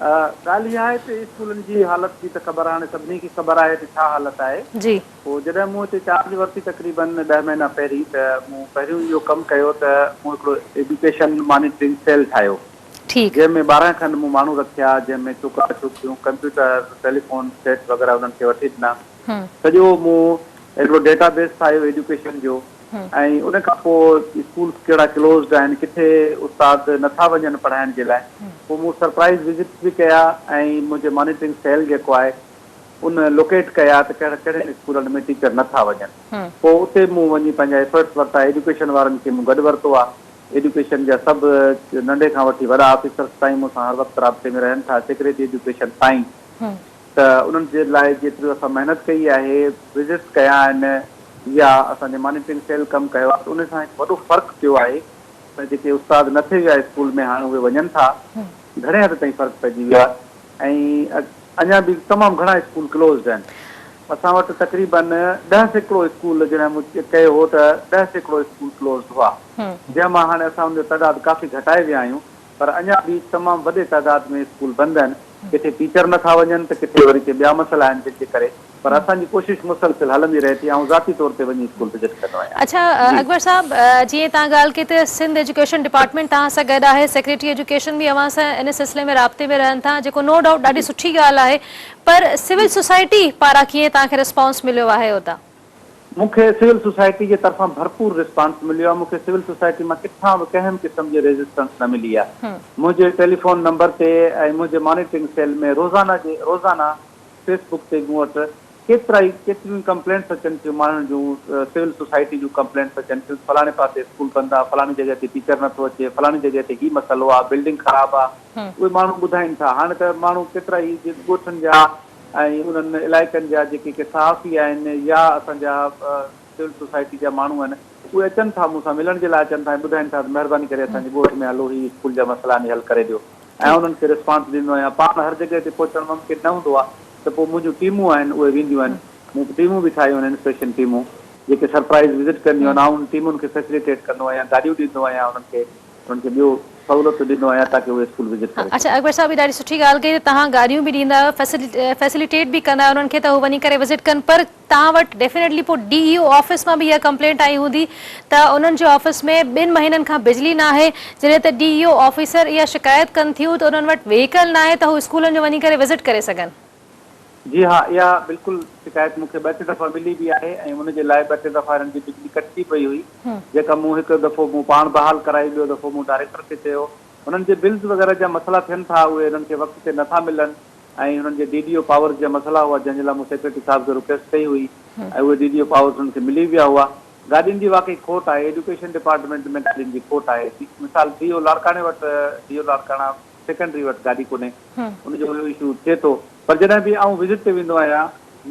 ॻाल्हि इहा आहे त स्कूलनि जी हालत जी त ख़बर हाणे सभिनी खे ख़बर आहे त छा हालत आहे जी। पोइ जॾहिं मूं हिते चार्ज वरिती तक़रीबन 10 महीना पहिरीं, त मूं पहिरियों इहो कमु कयो त मूं हिकिड़ो एजुकेशन मॉनिटरिंग सेल ठाहियो, जंहिंमें 12 खनि मूं माण्हू रखिया, जंहिंमें छोकिरा छोकिरियूं कंप्यूटर टेलीफोन सेट वग़ैरह उन्हनि खे वठी ॾिना। सॼो मूं हिकिड़ो डेटाबेस ठाहियो एजुकेशन जो, ऐं उन खां पोइ स्कूल कहिड़ा क्लोज़ड आहिनि, किथे उस्ताद नथा वञनि पढ़ाइण जे लाइ, पोइ मूं सरप्राइज़ विज़िट बि कया ऐं मुंहिंजे मॉनिटरिंग सेल जेको आहे उन लोकेट कया त कहिड़े स्कूलनि में टीचर नथा वञनि। पोइ उते मूं वञी पंहिंजा एफर्ट्स वरिता, एजुकेशन वारनि खे मूं गॾु वरितो आहे। एजुकेशन जा सभु नंढे खां वठी वॾा ऑफिसर्स ताईं मूंसां हर वक़्तु राब्ते में रहनि था, सेक्रेटरी एजुकेशन ताईं। त उन्हनि जे लाइ जेतिरी असां महिनत कई आहे, विज़िट्स कया आहिनि या असांजे मॉनिटरिंग सेल कमु कयो आहे, त उन सां हिकु वॾो फ़र्क़ु पियो आहे त जेके उस्ताद न थिए विया स्कूल में हाणे उहे वञनि था, घणे हद ताईं फ़र्क़ु पइजी वियो आहे। ऐं अञा बि तमामु घणा स्कूल क्लोज़ड आहिनि। असां वटि तक़रीबन 10% स्कूल जॾहिं मूं कयो हो त 10% स्कूल क्लोज़ड हुआ, जंहिं मां हाणे असां हुनजो तइदाद काफ़ी घटाए विया आहियूं, पर अञा बि तमामु वॾे तइदाद में स्कूल बंदि आहिनि। किथे टीचर नथा वञनि त किथे वरी के ॿिया मसइला आहिनि जंहिंजे करे, पर असांजी कोशिशि मुसलसिल हलंदी रहे थी। ऐं ज़ाती तौर ते वञी स्कूल विज़िट कंदो आहियां। अच्छा अकबर साहब, जीअं तव्हां ॻाल्हि कई त सिंध एजुकेशन डिपार्टमेंट तव्हां सां गॾु आहे, सेक्रेटरी एजुकेशन बि अव्हां सां इन सिलसिले में राब्ते में रहनि था, जेको नो डाउट ॾाढी सुठी ॻाल्हि आहे, पर सिविल सोसाइटी पारां कीअं तव्हांखे रिस्पॉन्स मिलियो आहे हुतां? मूंखे सिविल सोसाइटी जे तरफ़ां भरपूर रिस्पॉन्स मिलियो आहे। मूंखे सिविल सोसाइटी मां किथां बि कंहिं बि क़िस्म जी रेजिस्टेंस न मिली आहे। मुंहिंजे टेलीफोन नंबर ते ऐं मुंहिंजे मॉनिटरिंग सेल में रोज़ाना फेसबुक ते मूं वटि केतिरियूं कंप्लेंट्स अचनि थियूं माण्हुनि जूं, सिविल सोसाइटी जूं कंप्लेंट्स अचनि थियूं, फलाणे पासे स्कूल बंदि आहे, फलाणी जॻह ते टीचर नथो अचे, फलाणी जॻह ते हीउ मसइलो आहे, बिल्डिंग ख़राबु आहे, उहे माण्हू ॿुधाइनि था। हाणे त माण्हू केतिरा ई ॻोठनि जा ऐं उन्हनि इलाइक़नि जा जेके सहाफ़ी आहिनि या असांजा सिविल सोसाइटी जा माण्हू आहिनि, उहे अचनि था मूंसां मिलण जे लाइ अचनि था ऐं ॿुधाइनि था महिरबानी करे असांजे ॻोठ में हलो, ही स्कूल जा मसइला हल करे ॾियो, ऐं उन्हनि खे रिस्पॉन्स ॾींदो आहियां। पाण हर जॻह ते पहुचण मुमकिन न हूंदो आहे, त पोइ मुंहिंजूं टीमूं आहिनि उहे वेंदियूं आहिनि। मूं टीमूं बि ठाहियूं आहिनि, इंस्पेक्शन टीमूं जेके सरप्राइज़ विज़िट कंदियूं आहिनि, ऐं उन टीमुनि खे फैसिलिटेट कंदो आहियां, गाॾियूं ॾींदो आहियां उन्हनि खे ॿियो सहूलियत ॾींदो आहियां ताकी उहे स्कूल विज़िट करे। अच्छा अकबर साहब, ॾाढी सुठी ॻाल्हि कई, तव्हां गाॾियूं बि ॾींदा आहियो, फैसिलिटेट बि कंदा आहियो उन्हनि खे त हू वञी करे विज़िट कनि, पर तव्हां वटि डेफिनेटली पोइ DEO ऑफिस मां बि इहा कंप्लेंट आई हूंदी त उन्हनि जे ऑफिस में 2 महीननि खां बिजली न आहे, जॾहिं त DEO ऑफिसर इहा शिकायत कनि थियूं त उन्हनि वटि व्हीकल न आहे त हू स्कूलनि जो वञी करे विज़िट करे सघनि। जी हा, इहा बिल्कुलु शिकायत मूंखे 2-3 दफ़ा मिली बि आहे, ऐं हुनजे लाइ 2-3 दफ़ा हिननि जी बिजली कटिजी पई हुई, जेका मूं हिकु दफ़ो मूं पाण बहाल कराई, ॿियो दफ़ो मूं डायरेक्टर खे चयो। हुननि जे बिल्स वग़ैरह जा मसइला थियनि था, उहे हिननि खे वक़्त ते नथा मिलनि, ऐं हुननि जे DDO पावर जा मसइला हुआ, जंहिंजे लाइ मूं सेक्रेटरी साहिब खे रिक्वेस्ट कई हुई, ऐं उहे DDO पावर हुननि खे मिली विया हुआ। गाॾियुनि जी वाकई खोट आहे, एजुकेशन डिपार्टमेंट में गाॾियुनि जी खोट आहे। मिसाल DO लाड़काणे वटि, DO लाड़काणा सेकेंडरी वटि गाॾी कोन्हे, उनजो इशू थिए थो। पर जॾहिं बि आउं विज़िट ते वेंदो आहियां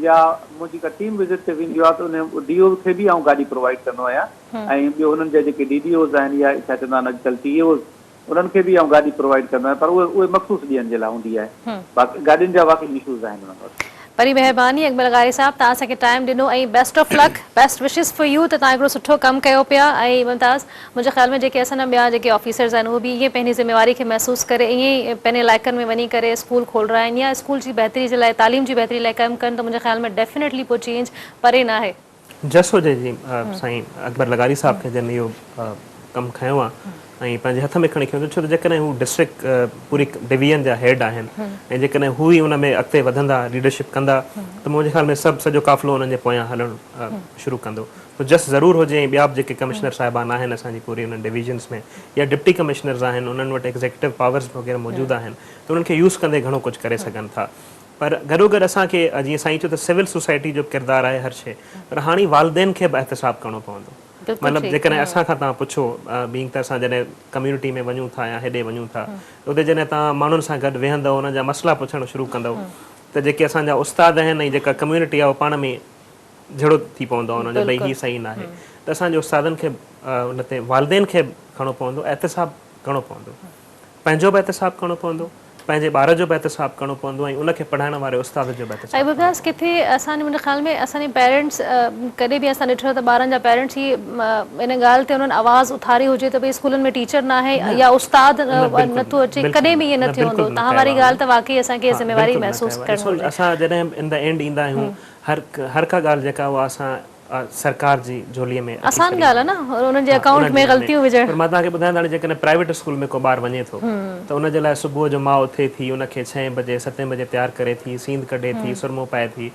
या मुंहिंजी का टीम विज़िट ते वेंदी आहे, त उन DO खे बि आउं गाॾी प्रोवाइड कंदो आहियां, ऐं ॿियो हुननि जा जेके DDOs आहिनि या छा चवंदा आहिनि अॼुकल्ह TOs, उन्हनि खे बि आउं गाॾी प्रोवाइड कंदो आहियां, पर उहे मख़सूस ॾींहंनि जे लाइ हूंदी आहे। बाक़ी गाॾियुनि जा वाक़ई इशूज़ आहिनि उन्हनि वटि। वरी महिरबानी अकबर लगारी साहब, तव्हां असांखे टाइम ॾिनो ऐं best of luck, best wishes for you, त तव्हां हिकिड़ो सुठो कमु कयो पिया। ऐं मुमताज़, मुंहिंजे ख़्याल में जेके असांजा ॿिया जेके ऑफिसर्स आहिनि उहे बि ईअं पंहिंजी ज़िम्मेवारी खे महसूसु करे ईअं ई पंहिंजे इलाइक़नि में वञी करे स्कूल खोल रहा आहिनि या स्कूल जी बहितरी जे लाइ, तालीम जी बहितरी लाइ कमु कनि, त मुंहिंजे ख़्याल में डेफिनेटली पोइ चेंज परे न आहे। जस हुजे जी साईं अकबर लगारी साहब खे जंहिं इहो कमु खयों आहे, ऐं पंहिंजे हथ में खणी खणो छो त जेकॾहिं हू डिस्ट्रिक्ट पूरी डिवीजन जा हेड आहिनि ऐं जेकॾहिं हू ई उन में अॻिते वधंदा लीडरशिप कंदा त मुंहिंजे ख़्याल में सॼो क़ाफ़िलो उन्हनि जे पोयां हलणु शुरू कंदो त जस्ट ज़रूरु हुजे ऐं ॿिया बि जेके कमिश्नर साहिबान आहिनि असांजी पूरी उन्हनि डिवीजन्स में या डिप्टी कमिश्नर्स आहिनि उन्हनि वटि एग्ज़ेक्टिव पावर्स वग़ैरह मौजूदु आहिनि त उन्हनि खे यूज़ कंदे घणो कुझु करे सघनि था पर गॾोगॾु असांखे जीअं साईं चयो त सिविल सोसाइटी जो किरदारु आहे हर शइ पर हाणे वालदेन खे बि एहतिसाब करणो पवंदो मतिलबु जेकॾहिं असां खां तव्हां पुछो बीइंग त असां जॾहिं कम्यूनिटी में वञूं था या हेॾे वञूं था उते जॾहिं तव्हां माण्हुनि सां गॾु वेहंदव उन्हनि जा मसइला पुछणु शुरू कंदव त जेके असांजा उस्ताद आहिनि ऐं जेका कम्यूनिटी आहे उहो पाण में झड़ो थी पवंदो आहे हुनजो भई हीअ सही न आहे त असांजे उस्तादनि खे उन ते वालदेन खे खणणो पवंदो एहतिसाब करणो पवंदो पंहिंजो बि एहतिसाब करणो पवंदो पंहिंजे ॿार जो बि एहतिसाब करणो पवंदो ऐं उनखे पढ़ाइण वारे उस्ताद जो बि एहतिसाब ऐं ॿुधायोसि किथे असांजे मुंहिंजे ख़्याल में असांजे पेरेंट्स कॾहिं बि असां ॾिठो त ॿारनि जा पेरेंट्स ही इन ॻाल्हि ते उन्हनि आवाज़ु उथारी हुजे त भई स्कूलनि में टीचर न आहे या उस्ताद नथो अचे कॾहिं बि इहे न थियो हूंदो तव्हां वारी ॻाल्हि त वाक़ई असांखे ज़िम्मेवारी महसूसु करणी असां जॾहिं इन द एंड ईंदा आहियूं हर का ॻाल्हि जेका उहा असां सरकार जी झोलीअ में आसान ॻाल्हि आहे न उन्हनि जे अकाउंट में ग़लतियूं विझण पर मां तव्हांखे ॿुधायां हाणे जेकॾहिं प्राइवेट स्कूल में को ॿारु वञे थो त उनजे लाइ सुबुह जो माउ उथे थी उनखे 6 बजे 7 बजे तयारु करे थी सींद कढे थी सुरमो पाए थी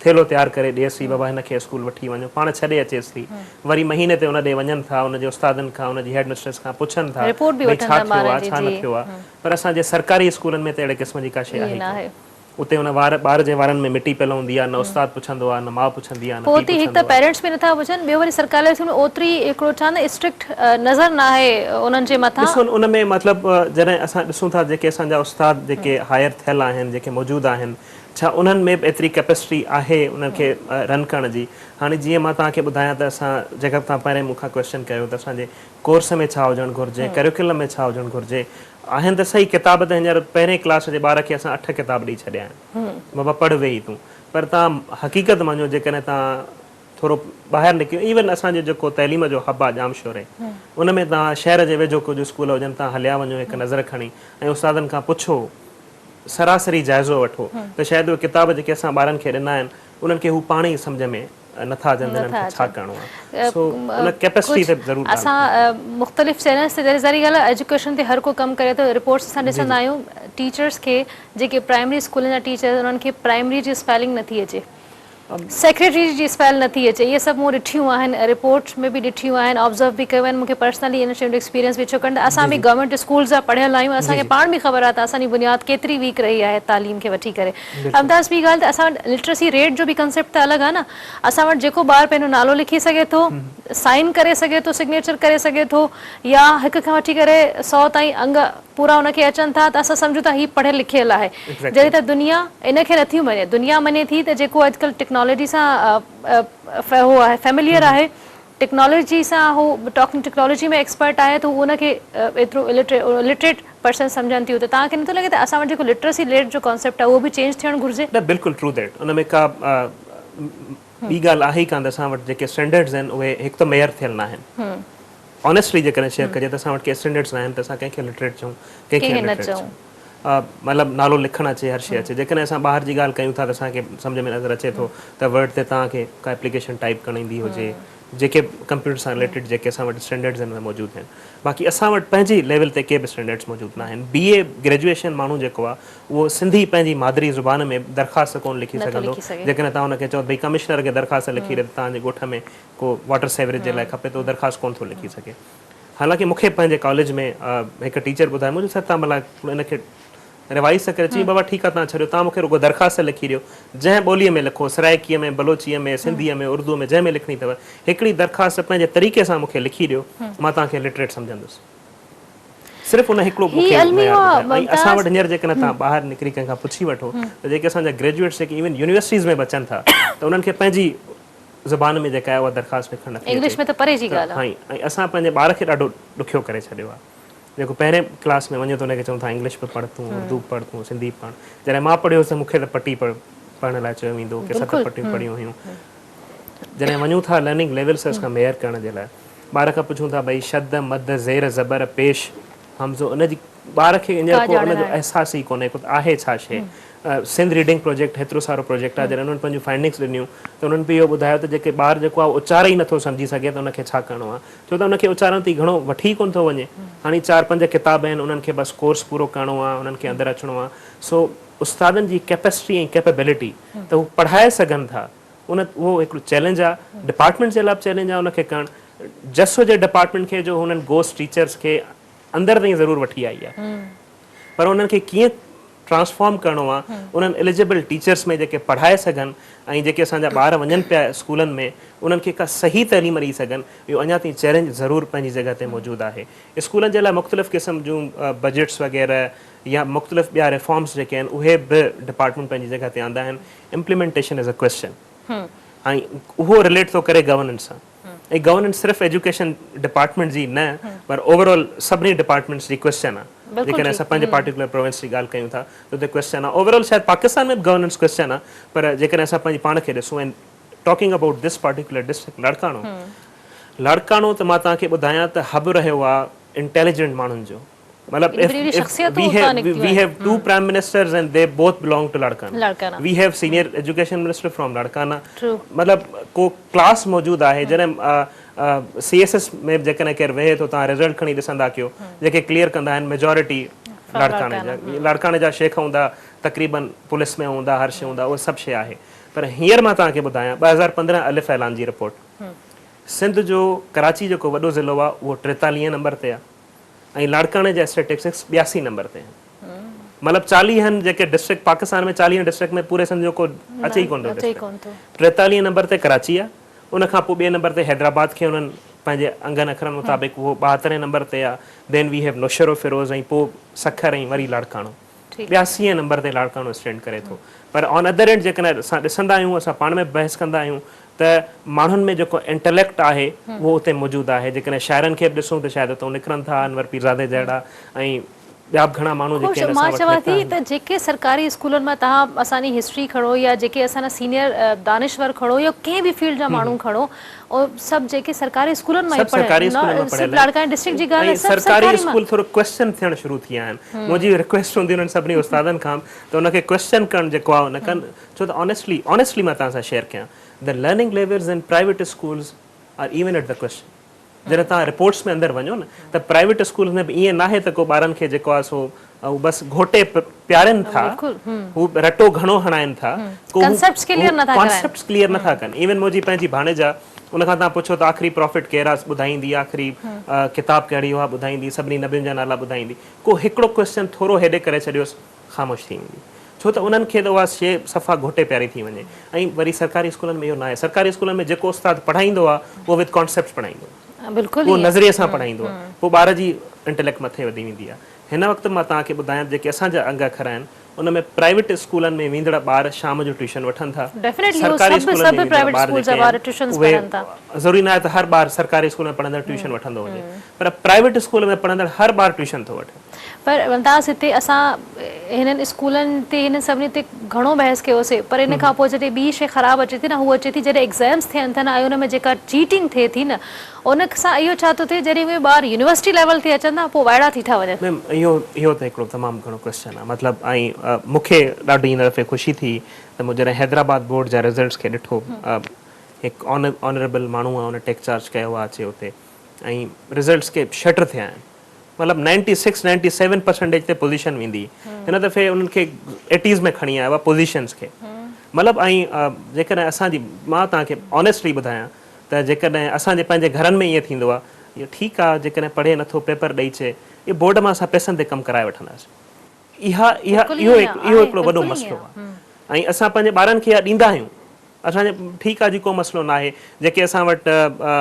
थेलो तयारु करे ॾिएसि थी बाबा हिनखे स्कूल वठी वञो पाण छॾे अचेसि थी वरी महीने ते उन ॾे वञनि था उनजे उस्तादनि खां उनजी हेड मिस्ट्रेस खां पुछनि था छा थियो आहे छा न थियो आहे पर असांजे सरकारी स्कूलनि में त अहिड़े क़िस्म जी का शइ आहे उते हुन ॿार जे वारनि में मिटी पियल हूंदी आहे न उस्ताद पुछंदो आहे न माउ पुछंदी आहे पोइ हिकु त पेरेंट्स बि नथा पुछनि ॿियो वरी सरकारी स्कूल में ओतिरी हिकिड़ो छा न स्ट्रिक्ट नज़र न आहे उन्हनि जे मथां उन में मतिलबु जॾहिं असां ॾिसूं था जेके असांजा उस्ताद जेके हायर थियल आहिनि जेके मौजूदु आहिनि छा उन्हनि में बि एतिरी कैपेसिटी आहे उन्हनि खे रन करण जी हाणे जीअं मां तव्हांखे ॿुधायां त असां जेका तव्हां पहिरें मूंखां क्वेश्चन कयो त असांजे कोर्स में छा हुजणु घुरिजे करिकुलम में छा हुजणु घुरिजे आहिनि त सही किताब त हींअर पहिरें क्लास जे ॿार खे असां 8 किताब ॾेई छॾिया आहिनि बाबा पढ़ वेही तूं पर तव्हां हक़ीक़त मञो जेकॾहिं तव्हां थोरो ॿाहिरि निकिरो इवन असांजो जेको तइलीम जो हब आहे जाम शोर आहे उन में तव्हां शहर जे वेझो कुझु स्कूल हुजनि तव्हां हलिया वञो हिकु नज़र खणी ऐं उस्तादनि खां पुछो सरासरी जाइज़ो वठो त शायदि उहे किताब जेके असां ॿारनि खे ॾिना आहिनि उन्हनि खे हू पाण ई सम्झ में नथा अचनि हिननि खे छा करिणो आहे सो उन कैपेसिटी ते ज़रूरु असां मुख़्तलिफ़ चैनल्स ते ज़री ॻाल्हि आहे एजुकेशन ते हर को कमु करे थो रिपोर्ट्स असां ॾिसंदा आहियूं टीचर्स खे जेके प्राइमरी स्कूलनि जा टीचर उन्हनि खे प्राइमरी जी स्पेलिंग नथी अचे सेक्रेटरी जी स्पेल नथी अचे इहे सभु मूं ॾिठियूं आहिनि रिपोर्ट्स में बि ॾिठियूं आहिनि ऑब्ज़र्व बि कयो आहिनि मूंखे पर्सनली इन शयुनि जो एक्सपीरियंस बि छो कंदा असां बि गवर्नमेंट स्कूल्स जा पढ़ियल आहियूं असांखे पाण बि ख़बर आहे त असांजी बुनियाद केतिरी वीक रही आहे तालीम खे वठी करे अमदास ॿी ॻाल्हि त असां वटि लिटरेसी रेट जो बि कंसेप्ट त अलॻि आहे न असां वटि जेको ॿारु पंहिंजो नालो लिखी सघे थो साइन करे सघे थो सिग्नेचर करे सघे थो या हिक खां वठी करे 100 ताईं अंग पूरा हुनखे अचनि था त असां सम्झूं था हीउ पढ़ियलु लिखियलु आहे जॾहिं त दुनिया इनखे नथी मञे दुनिया मञे थी त जेको अॼुकल्ह टेक्नोलॉजी सां उहो आहे फैमिलियर आहे टेक्नोलॉजी सां हू टेक्नोलॉजी में एक्सपर्ट आहे त हू उनखे एतिरो लिटरेट पर्सन सम्झनि थियूं त तव्हांखे नथो लॻे त असां वटि जेको लिटरेसी रेट जो कॉन्सेप्ट आहे उहो बि चेंज थियणु घुरिजे न बिल्कुलु ट्रू दैट उन में का ॿी ॻाल्हि आहे ई कान त असां वटि जेके स्टैंडर्ड्स आहिनि उहे हिकु त मेयर थियल न आहिनि ऑनेस्टली जेकॾहिं शेयर कजे त असां वटि के स्टैंडर्ड्स न आहिनि त असां कंहिंखे लिटरेट चऊं कंहिंखे न चऊं मतिलबु नालो लिखणु अचे हर शइ अचे जेकॾहिं असां ॿाहिरि जी ॻाल्हि कयूं था त असांखे सम्झ में नज़र अचे थो त वर्ड ते तव्हांखे का एप्लीकेशन टाइप करणु ईंदी हुजे जेके कंप्यूटर सां रिलेटेड जेके असां वटि स्टैंडर्ड्स आहिनि उहे मौजूदु आहिनि बाक़ी असां वटि पंहिंजी लेवल ते के बि स्टैंडर्ड्स मौजूदु न आहिनि BA ग्रेजुएशन माण्हू जेको आहे उहो सिंधी पंहिंजी मादरी ज़ुबान में दरख़्वास्त कोन लिखी सघंदो जेकॾहिं तव्हां हुनखे चओ भई कमिश्नर खे दरख़्वास्त लिखी ॾे तव्हांजे ॻोठ में को वाटर सेवरेज जे लाइ खपे त उहो दरख़्वास्त कोन थो लिखी सघे हालांकि मूंखे पंहिंजे कॉलेज में हिकु टीचर ॿुधायो मुंहिंजो सर तव्हां भला हिनखे रिवाइज़ त करे चई बाबा ठीकु आहे तव्हां छॾियो तव्हां मूंखे रुॻो दरख़्वास्त लिखी ॾियो जंहिं ॿोलीअ में लिखो सराइकीअ में बलोचीअ में सिंधीअ में उर्दूअ में जंहिं में लिखणी अथव हिकिड़ी दरख़्वास्त पंहिंजे तरीक़े सां मूंखे लिखी ॾियो मां तव्हांखे लिटरेट सम्झंदुसि सिर्फ़ु उन हिकिड़ो असां वटि हींअर जेकॾहिं तव्हां ॿाहिरि निकिरी कंहिंखां पुछी वठो त जेके असांजा ग्रेजुएट्स जेके इवन यूनिवर्सिटीज़ में बि अचनि था त उन्हनि खे पंहिंजी ज़ुबान में जेका आहे उहा दरख़्वास्त लिखणु नथी इंग्लिश में त परे जी ॻाल्हि आहे ऐं असां पंहिंजे ॿार खे ॾाढो ॾुखियो करे छॾियो आहे जेको पहिरें क्लास में वञे थो हुनखे चऊं था इंग्लिश बि पढ़ तूं उर्दू पढ़ तूं सिंधी पढ़ जॾहिं मां पढ़ियोसि त मूंखे त पटी पढ़ण लाइ चयो वेंदो की 7 पटियूं पढ़ियूं हुयूं जॾहिं वञूं था लर्निंग लेवल्स खां मेयर करण जे लाइ ॿार खां पुछूं था भई शद मद ज़ेर ज़बर पेश हमज़ो उनजी ॿार खे हींअर को हुनजो अहसासु ई कोन्हे को आहे छा शइ। सिंध रीडिंग प्रोजेक्ट हेतिरो सारो प्रोजेक्ट आहे जॾहिं उन्हनि पंहिंजूं फाइंडिंग्स ॾिनियूं त उन्हनि बि इहो ॿुधायो त जेके ॿार जेको आहे उचार ई नथो सम्झी सघे त उनखे छा करिणो आहे, छो त उनखे उचारण ते घणो वठी कोन थो वञे। हाणे 4-5 किताब आहिनि, उन्हनि खे बसि कोर्स पूरो करिणो आहे, उन्हनि खे अंदरि अचिणो आहे। सो उस्तादनि जी कैपेसिटी ऐं कैपेबिलिटी त हू पढ़ाए सघनि था, उहो हिकिड़ो चैलेंज आहे। डिपार्टमेंट जे लाइ चैलेंज आहे उनखे करणु। जसो जे डिपार्टमेंट खे जो हुननि गोस्ट टीचर्स खे अंदरि ताईं ज़रूरु वठी आई आहे, पर उन्हनि खे कीअं ट्रांसफॉर्म करिणो आहे उन्हनि एलिजिबल टीचर्स में जेके पढ़ाए सघनि ऐं जेके असांजा ॿार वञनि पिया स्कूलनि में उन्हनि खे का सही तइलीम ॾेई सघनि, इहो अञा ताईं चैलेंज ज़रूरु पंहिंजी जॻह ते मौजूदु आहे। स्कूलनि जे लाइ मुख़्तलिफ़ क़िस्म जूं बजट्स वग़ैरह या मुख़्तलिफ़ ॿिया रिफॉर्म्स जेके आहिनि उहे बि डिपार्टमेंट पंहिंजी जॻह ते आंदा आहिनि। इम्प्लीमेंटेशन इज़ अ क्वेश्चन ऐं उहो रिलेट थो करे गवर्नेंस सां। ऐं गवर्नेंस सिर्फ़ु एजुकेशन डिपार्टमेंट जी न पर ओवरऑल सभिनी डिपार्टमेंट्स जी क्वेश्चन आहे। जेकॾहिं असां पंहिंजे पार्टिकुलर प्रोविंस जी ॻाल्हि कयूं था त उते क्वेश्चन आहे। ओवरऑल शायदि पाकिस्तान में बि गवर्नेंस क्वेश्चन आहे, पर जेकॾहिं असां पंहिंजे पाण खे ॾिसूं ऐं talking about this particular district Larkana त मां तव्हांखे ॿुधायां त हब रहियो आहे इंटेलिजेंट माण्हुनि जो। We have 2 prime ministers and they both belong to Ladkana. We have senior education minister from Ladkana. मतलब को क्लास मौजूद आहे जॾहिं CSS में जेकॾहिं केरु वेहे थो तव्हां रिज़ल्ट खणी ॾिसंदा कयो जेके क्लियर कंदा आहिनि मेजॉरिटी लाड़काणे जा शेख हूंदा, तक़रीबन पुलिस में हूंदा, हर शइ हूंदा, उहो सभु शइ आहे। पर हींअर मां तव्हांखे ॿुधायां 2015 अलिफ ऐलान जी रिपोर्ट, सिंध जो कराची जेको वॾो ज़िलो आहे उहो 43 नंबर ते आहे ऐं लाड़काणे जा स्टेटिस्टिक्स 82 नंबर ते आहिनि। मतिलबु 40 जेके डिस्ट्रिक्ट पाकिस्तान में 40 डिस्ट्रिक्ट में पूरे सिंध जो को अचे ई कोन थो। 43 नंबर ते कराची आहे, उनखां पोइ 2 नंबर ते हैदराबाद खे उन्हनि पंहिंजे अंगनि अखरनि मुताबिक़ उहो 72 नंबर ते आहे। देन वी हैव नौशरो फिरोज़ ऐं पोइ सखर ऐं वरी लाड़काणो 82 नंबर ते लाड़काणो स्टैंड करे थो। पर ऑन अदर एंड जेकॾहिं असां ॾिसंदा आहियूं, असां पाण में बहस कंदा आहियूं त माण्हुनि में जेको इंटेलेक्ट आहे उहो उते मौजूदु आहे। जेकॾहिं शाइरनि खे बि ॾिसूं त शायदि उतां निकिरनि था, अनवर पीरज़ादे जहिड़ा ऐं ॿिया बि घणा माण्हू जेके आहिनि। मां चवां थी त जेके सरकारी स्कूलनि मां तव्हां असांजी हिस्ट्री खणो या जेके असांजा सीनियर दानिश्वर खणो या कंहिं बि फील्ड जा माण्हू खणो, सभु जेके सरकारी स्कूलनि मां सरकारी स्कूल थोरो क्वेश्चन थियणु शुरू थी विया आहिनि। मुंहिंजी रिक्वेस्ट हूंदी उन्हनि सभिनी उस्तादनि खां त उनखे क्वेश्चन करणु जेको आहे उन कनि, छो त ऑनेस्टली मां तव्हां सां शेयर कयां the learning levels in private schools are even at the question. जॾहिं तव्हां रिपोर्ट्स में अंदरि वञो न त प्राइवेट स्कूल में बि ईअं नाहे त को ॿारनि खे जेको आहे सो हू बसि घोटे प्यारनि था, हू रटो घणो हणाइनि था, कॉन्सेप्ट्स क्लियर नथा कनि। इवन मुंहिंजी पंहिंजी भाणेजा उनखां तव्हां पुछो त आख़िरी प्रॉफिट केरु आहे ॿुधाईंदी, आख़िरी किताब कहिड़ी आहे ॿुधाईंदी, सभिनी नबियुनि जा नाला ॿुधाईंदी। को हिकिड़ो क्वेश्चन थोरो हेॾे करे छॾियोसि ख़ामोश थी वेंदी, छो त उन्हनि खे त उहा शइ सफ़ा घोटे प्यारी थी वञे। ऐं वरी सरकारी स्कूलनि में इहो न आहे। सरकारी स्कूलनि में जेको उस्ताद पढ़ाईंदो आहे उहो विद कॉन्सेप्ट पढ़ाईंदो आहे, उहो नज़रिए सां पढ़ाईंदो आहे, पोइ ॿार जी इंटेलेक्ट मथे वधी वेंदी आहे। हिन वक़्तु मां तव्हांखे ॿुधायां जेके असांजा अंग अखर आहिनि उन में प्राइवेट स्कूलनि में वेंदड़ ॿार शाम जो ट्यूशन वठनि था। सरकारी स्कूलनि में ज़रूरी न आहे त हर ॿार सरकारी स्कूल में पढ़ंदड़ ट्यूशन वठंदो हुजे, पर प्राइवेट स्कूल में पढ़ंदड़ हर ॿार ट्यूशन थो वठे। पर वंतास हिते असां हिननि स्कूलनि ते हिन सभिनी ते घणो बहस कयोसीं, पर इन खां पोइ जॾहिं ॿी शइ ख़राबु अचे थी न, हू अचे थी जॾहिं एग्ज़ाम्स थियनि था न ऐं हुन में जेका चीटिंग थिए थी न, उन सां इहो छा थो थिए जॾहिं उहे ॿार यूनिवर्सिटी लेवल ते अचनि था पोइ वाइड़ा थी था वञनि। इहो त हिकिड़ो तमामु घणो क्वेश्चन आहे। मतिलबु ऐं मूंखे ॾाढी हिन दफ़े ख़ुशी थी त मूं जॾहिं हैदराबाद बोर्ड जा रिज़ल्ट्स खे ॾिठो, हिकु ऑनरेबल माण्हू आहे उन टेक चार्ज कयो आहे अचे उते ऐं रिज़ल्ट्स खे शटर थिया आहिनि। मतिलबु 96-97% ते पोज़ीशन वेंदी। हिन दफ़े उन्हनि खे 80s में खणी आयो आहे पोज़ीशन्स खे। मतिलबु ऐं जेकॾहिं असांजी मां तव्हांखे ऑनेस्टली ॿुधायां त जेकॾहिं असांजे पंहिंजे घरनि में ईअं थींदो आहे, इहो ठीकु आहे जेकॾहिं पढ़े नथो पेपर ॾेई अचे, इहो बोर्ड मां असां पैसनि ते कमु कराए वठंदासीं। इहो हिकिड़ो वॾो मसइलो आहे ऐं असां पंहिंजे ॿारनि खे इहा ॾींदा आहियूं। असांजे ठीकु आहे जी को मसइलो न आहे। जेके असां वटि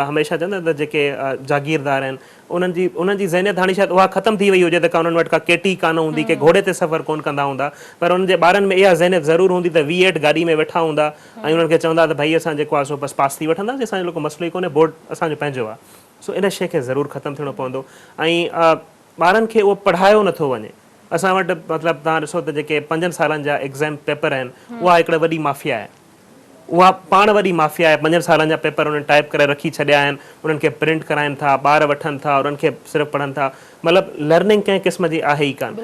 हमेशह चवंदा आहिनि त जेके जागीरदार आहिनि उन्हनि जी ज़हनियत हाणे शायदि उहा ख़तमु थी वई हुजे त का उन्हनि वटि का केटी कान हूंदी की घोड़े ते सफ़र कोन कंदा हूंदा, पर उन्हनि जे ॿारनि में इहा ज़हनियत ज़रूरु हूंदी त V8 गाॾी में वेठा हूंदा ऐं उन्हनि खे चवंदा त भई असां जेको आहे सो बसि पास थी वठंदासीं, असांजो को मसइलो ई कोन्हे, बोर्ड असांजो पंहिंजो आहे। सो इन शइ खे ज़रूरु ख़तमु थियणो पवंदो ऐं ॿारनि खे उहो पढ़ायो नथो वञे। असां वटि मतिलबु तव्हां ॾिसो त जेके 5 सालनि जा एग्ज़ाम पेपर आहिनि उहा हिकिड़ा वॾी माफ़िया आहे। उहा पाण वॾी माफ़िया आहे। 5 सालनि जा पेपर उन्हनि टाइप करे रखी छॾिया आहिनि, उन्हनि खे प्रिंट कराइनि था, ॿार वठनि था, उन्हनि खे सिर्फ़ु पढ़नि था। मतिलबु लर्निंग कंहिं क़िस्म जी आहे ई कान।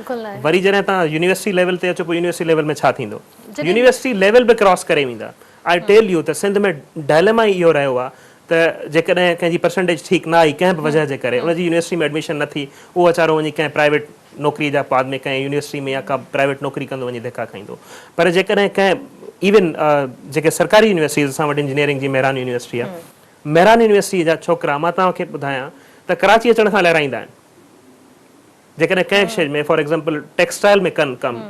वरी जॾहिं तव्हां यूनिवर्सिटी लेवल ते अचो, पोइ यूनिवर्सिटी लेवल में छा थींदो? यूनिवर्सिटी लेवल बि क्रॉस करे वेंदा। आई टेल यू त सिंध में डायलेमा इहो रहियो आहे त जेकॾहिं कंहिंजी परसेंटेज ठीकु न आई कंहिं बि वजह जे करे, उनजी यूनिवर्सिटी में एडमिशन न थी, उहो वीचारो वञी कंहिं प्राइवेट नौकिरी जा बाद में कंहिं यूनिवर्सिटी में या का प्राइवेट नौकिरी कंदो वञी धिका खाईंदो। पर जेकॾहिं कंहिं इवन जेके सरकारी यूनिवर्सिटीज़, असां वटि इंजीनियरिंग जी मेहरान यूनिवर्सिटी आहे, मेहरान यूनिवर्सिटी जा छोकिरा मां तव्हांखे ॿुधायां त कराची अचण खां लहराईंदा आहिनि। जेकॾहिं कंहिं शइ में फॉर एग्ज़ाम्पल टेक्सटाइल में कनि कमु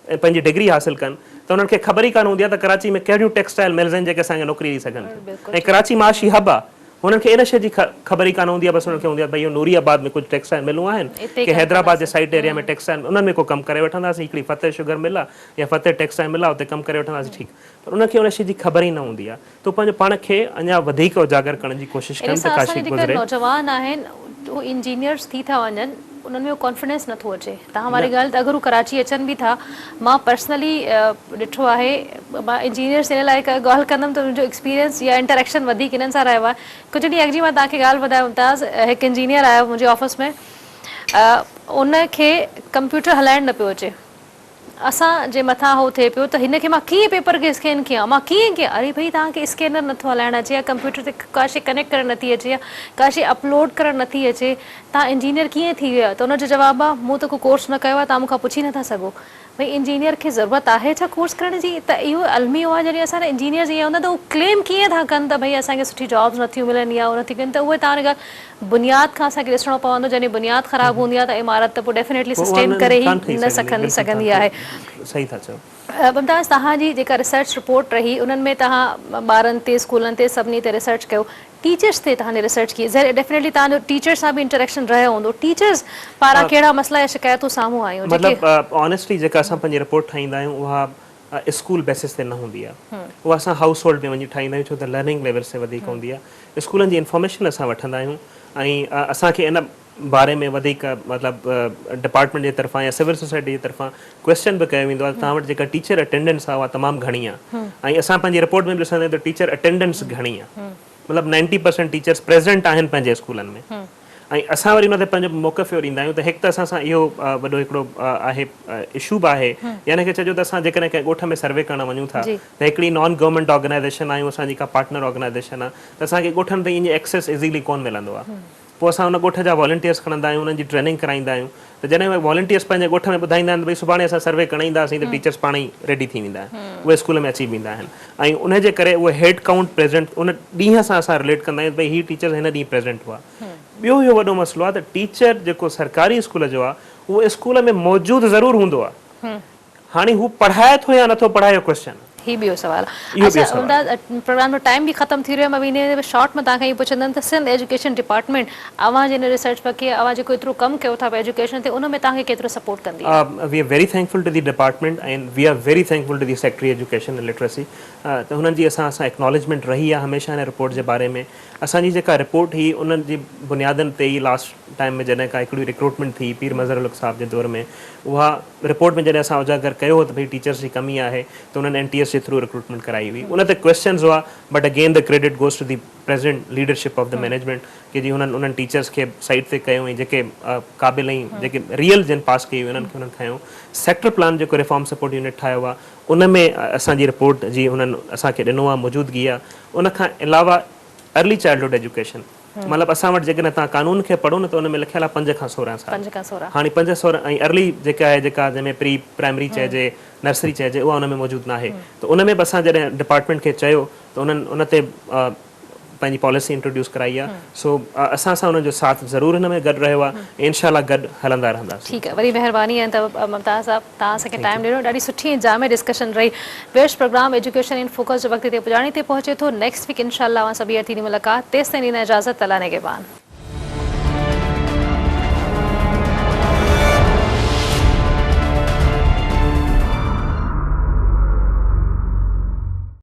ऐं पंहिंजी डिग्री हासिलु कनि, त उन्हनि खे ख़बर ई कान हूंदी आहे त कराची में कहिड़ियूं टेक्सटाइल मिल्स आहिनि जेके असांखे नौकिरी ॾेई सघनि। ऐं कराची माशी हब आहे, हुननि खे इन शइ जी ख़बर ई कान हूंदी आहे। बसि हुननि खे हूंदी आहे भई इहो नूरियाबाद में कुझु टेक्सटाइल मिलूं आहिनि, की हैदराबाद जे साइड एरिया में टेक्सटाइल, उन्हनि में को कमु करे वठंदासीं। हिकिड़ी फतेह शुगर मिल आहे या फतेह टेक्सटाइल मिल आहे, उते कमु करे वठंदासीं, ठीकु। पर उनखे उन शइ जी ख़बर ई न हूंदी आहे। त पंहिंजो पाण खे अञा वधीक उजागर करण जी कोशिशि कनि त काशी गुज़रे। नौजवान आहिनि उहो इंजीनियर्स थी था वञनि, उन्हनि में कॉन्फिडेंस नथो अचे। तव्हां हमारी ॻाल्हि त अगरि हू कराची अचनि बि था, मां पर्सनली ॾिठो आहे, मां इंजीनियर्स इन लाइ ॻाल्हि कंदमि त मुंहिंजो एक्सपीरियंस या इंटरेक्शन वधीक हिननि सां रहियो आहे। कुझु ॾींहं अॻु जी मां तव्हांखे ॻाल्हि ॿुधायां, मुमताज़ हिकु इंजीनियर आयो मुंहिंजे ऑफिस में, उनखे कंप्यूटर हलाइणु न पियो अचे। असांजे मथां हो थिए पियो त हिनखे मां कीअं पेपर खे स्कैन कयां, मां कीअं कयां? अरे भई तव्हांखे स्कैनर नथो हलाइणु अचे, या कंप्यूटर ते का शइ कनेक्ट करणु नथी अचे, या का शइ अपलोड करणु नथी अचे, तव्हां इंजीनियर कीअं थी विया? त उनजो जवाबु आहे, मूं त को कोर्स न कयो आहे, तव्हां मूंखां पुछी नथा सघो। भई इंजीनियर खे ज़रूरत आहे छा कोर्स करण जी? त इहो अलमियो आहे। जॾहिं असांजा इंजीनियर्स ईअं हूंदा त उहे क्लेम कीअं था कनि त भई असांखे सुठी जॉब्स नथियूं मिलनि या उहो नथी कनि? त उहे तव्हांजी ॻाल्हि बुनियाद खां असांखे ॾिसणो पवंदो। जॾहिं बुनियाद ख़राबु हूंदी आहे त इमारत त पोइ डेफिनेटली सस्टेन करे ई न सघंदी आहे। सही था चओ। मुमताज़, तव्हांजी जेका रिसर्च रिपोर्ट रही, उन्हनि में तव्हां ॿारनि ते, स्कूलनि ते, सभिनी ते रिसर्च कयो। टीचर्स ते तव्हांने रिसर्च की, डेफिनेटली तव्हांजो टीचर्स सां बि इंटरेक्शन रहियो हूंदो। टीचर्स पारां कहिड़ा मसइला या शिकायतूं साम्हूं आयूं? मतिलबु ऑनेस्टली जेका असां पंहिंजी रिपोर्ट ठाहींदा आहियूं उहा स्कूल बेसिस ते न हूंदी आहे, उहा असां हाउस होल्ड में वञी ठाहींदा आहियूं, छो त लर्निंग लेवल से वधीक हूंदी आहे। स्कूलनि जी इंफॉर्मेशन असां वठंदा आहियूं ऐं असांखे इन बारे में वधीक मतिलबु डिपार्टमेंट जे तरफ़ां या सिविल सोसाइटी जे तरफ़ां क्वेश्चन बि कयो वेंदो आहे। तव्हां वटि जेका टीचर अटेंडेंस आहे उहा तमामु घणी आहे, ऐं असां पंहिंजी रिपोर्ट में बि ॾिसंदा आहियूं त टीचर अटेंडेंस घणी आहे। मतिलबु 90% टीचर्स प्रेज़ेंट आहिनि पंहिंजे स्कूलनि में। ऐं असां वरी उन ते पंहिंजो मौक़िफ़ इहो ॾींदा आहियूं त हिकु त असां सां इहो वॾो हिकिड़ो आहे इशू बि आहे, यानी की चइजो त असां जेकॾहिं कंहिं ॻोठ में सर्वे करणु वञूं था त हिकिड़ी नॉन गवर्नमेंट ऑर्गेनाइज़ेशन आहियूं, असांजी का पार्टनर ऑर्गेनाइज़ेशन आहे, त असांखे ॻोठनि ते ईअं एक्सेस इज़ीली कोन मिलंदो आहे। पोइ असां उन ॻोठ जा वॉलंटियर्स खणंदा आहियूं, उन्हनि जी ट्रेनिंग कराईंदा आहियूं। त जॾहिं उहे वॉलंटियर्स पंहिंजे ॻोठ में ॿुधाईंदा आहिनि भई सुभाणे असां सर्वे करणु ईंदासीं, त टीचर्स पाण ई रेडी थी वेंदा आहिनि, उहे स्कूल में अची वेंदा आहिनि। ऐं उनजे करे उहे हेड काउंट प्रेज़ेंट उन ॾींहं सां असां रिलेट कंदा आहियूं भई हीअ टीचर हिन ॾींहुं प्रेज़ेंट हुआ। ॿियो इहो वॾो मसइलो आहे त टीचर जेको सरकारी स्कूल जो आहे उहो स्कूल में मौजूदु ज़रूरु हूंदो आहे, हाणे हू पढ़ाए थो या नथो पढ़ाए, क्वेश्चन ही ॿियो सवाल आहे। अच्छा मुमताज़, प्रोग्राम जो टाइम बि ख़तमु थी रहियो आहे। मां इन शॉर्ट में तव्हांखे इहो पुछंदमि त सिंध एजुकेशन डिपार्टमेंट अवां जिन रिसर्च पर कई, अवां जेको एतिरो कमु कयो था एजुकेशन ते, उन में तव्हांखे केतिरो सपोर्ट कंदी आहे? We are very thankful to the department and we are very thankful to the secretary education and literacy. त हुननि जी असां एक्नॉलेजमेंट रही आहे हमेशह हिन रिपोर्ट जे बारे में। असांजी जेका रिपोर्ट हुई उन्हनि जी बुनियादनि ते ई लास्ट टाइम में जॾहिं का हिकिड़ी रिक्रूटमेंट थी पीर मज़हर उल हक़ साहब जे दौर में, उहा रिपोर्ट में जॾहिं असां उजागर कयो हो त भई टीचर्स जी कमी आहे, त उन्हनि NTS जे थ्रू रिक्रूटमेंट कराई हुई। उन ते क्वेश्चन्स हुआ, but again the credit goes to the present leadership of the management, कि जी उन्हनि टीचर्स खे साइड ते कयूं ऐं जेके क़ाबिल ऐं जेके रियल जिन पास कई हुई उन्हनि खे उन्हनि खयूं। सेक्टर प्लान जेको रिफॉर्म सपोर्ट यूनिट ठाहियो आहे उन में असांजी रिपोर्ट जी हुननि असांखे ॾिनो आहे मौजूदगी आहे। उन खां अलावा अर्ली चाइल्डहुड एजुकेशन, मतिलबु असां वटि जेकॾहिं तव्हां कानून खे पढ़ो न त उन में लिखियलु आहे 5 खां 16 साल। हाणे 5 ऐं अर्ली जेका आहे, जेका जंहिंमें प्री प्राइमरी चइजे, नर्सरी चइजे, उहा उन में मौजूदु न आहे। त उन में बि असां जॾहिं डिपार्टमेंट खे चयो त उन्हनि उन ते पंहिंजी पॉलिसी इंट्रोड्यूस कराई आहे। सो असां सां उन्हनि जो साथ ज़रूरु हिन में गॾु रहियो आहे, इंशाअल्लाह गॾु हलंदा रहंदासीं। ठीकु आहे, वरी महिरबानी आहे त मुमताज़ साहब तव्हां असांखे टाइम ॾिनो, ॾाढी सुठी ऐं जामे डिस्कशन रही। Best program education in focus जो वक़्त ते पुॼाणी ते पहुचे थो। नेक्स्ट वीक इंशाअल्लाह सभी थींदी मुलाक़ात, तेसिताईं ॾींदा इजाज़त, अल्लाह निगहबान।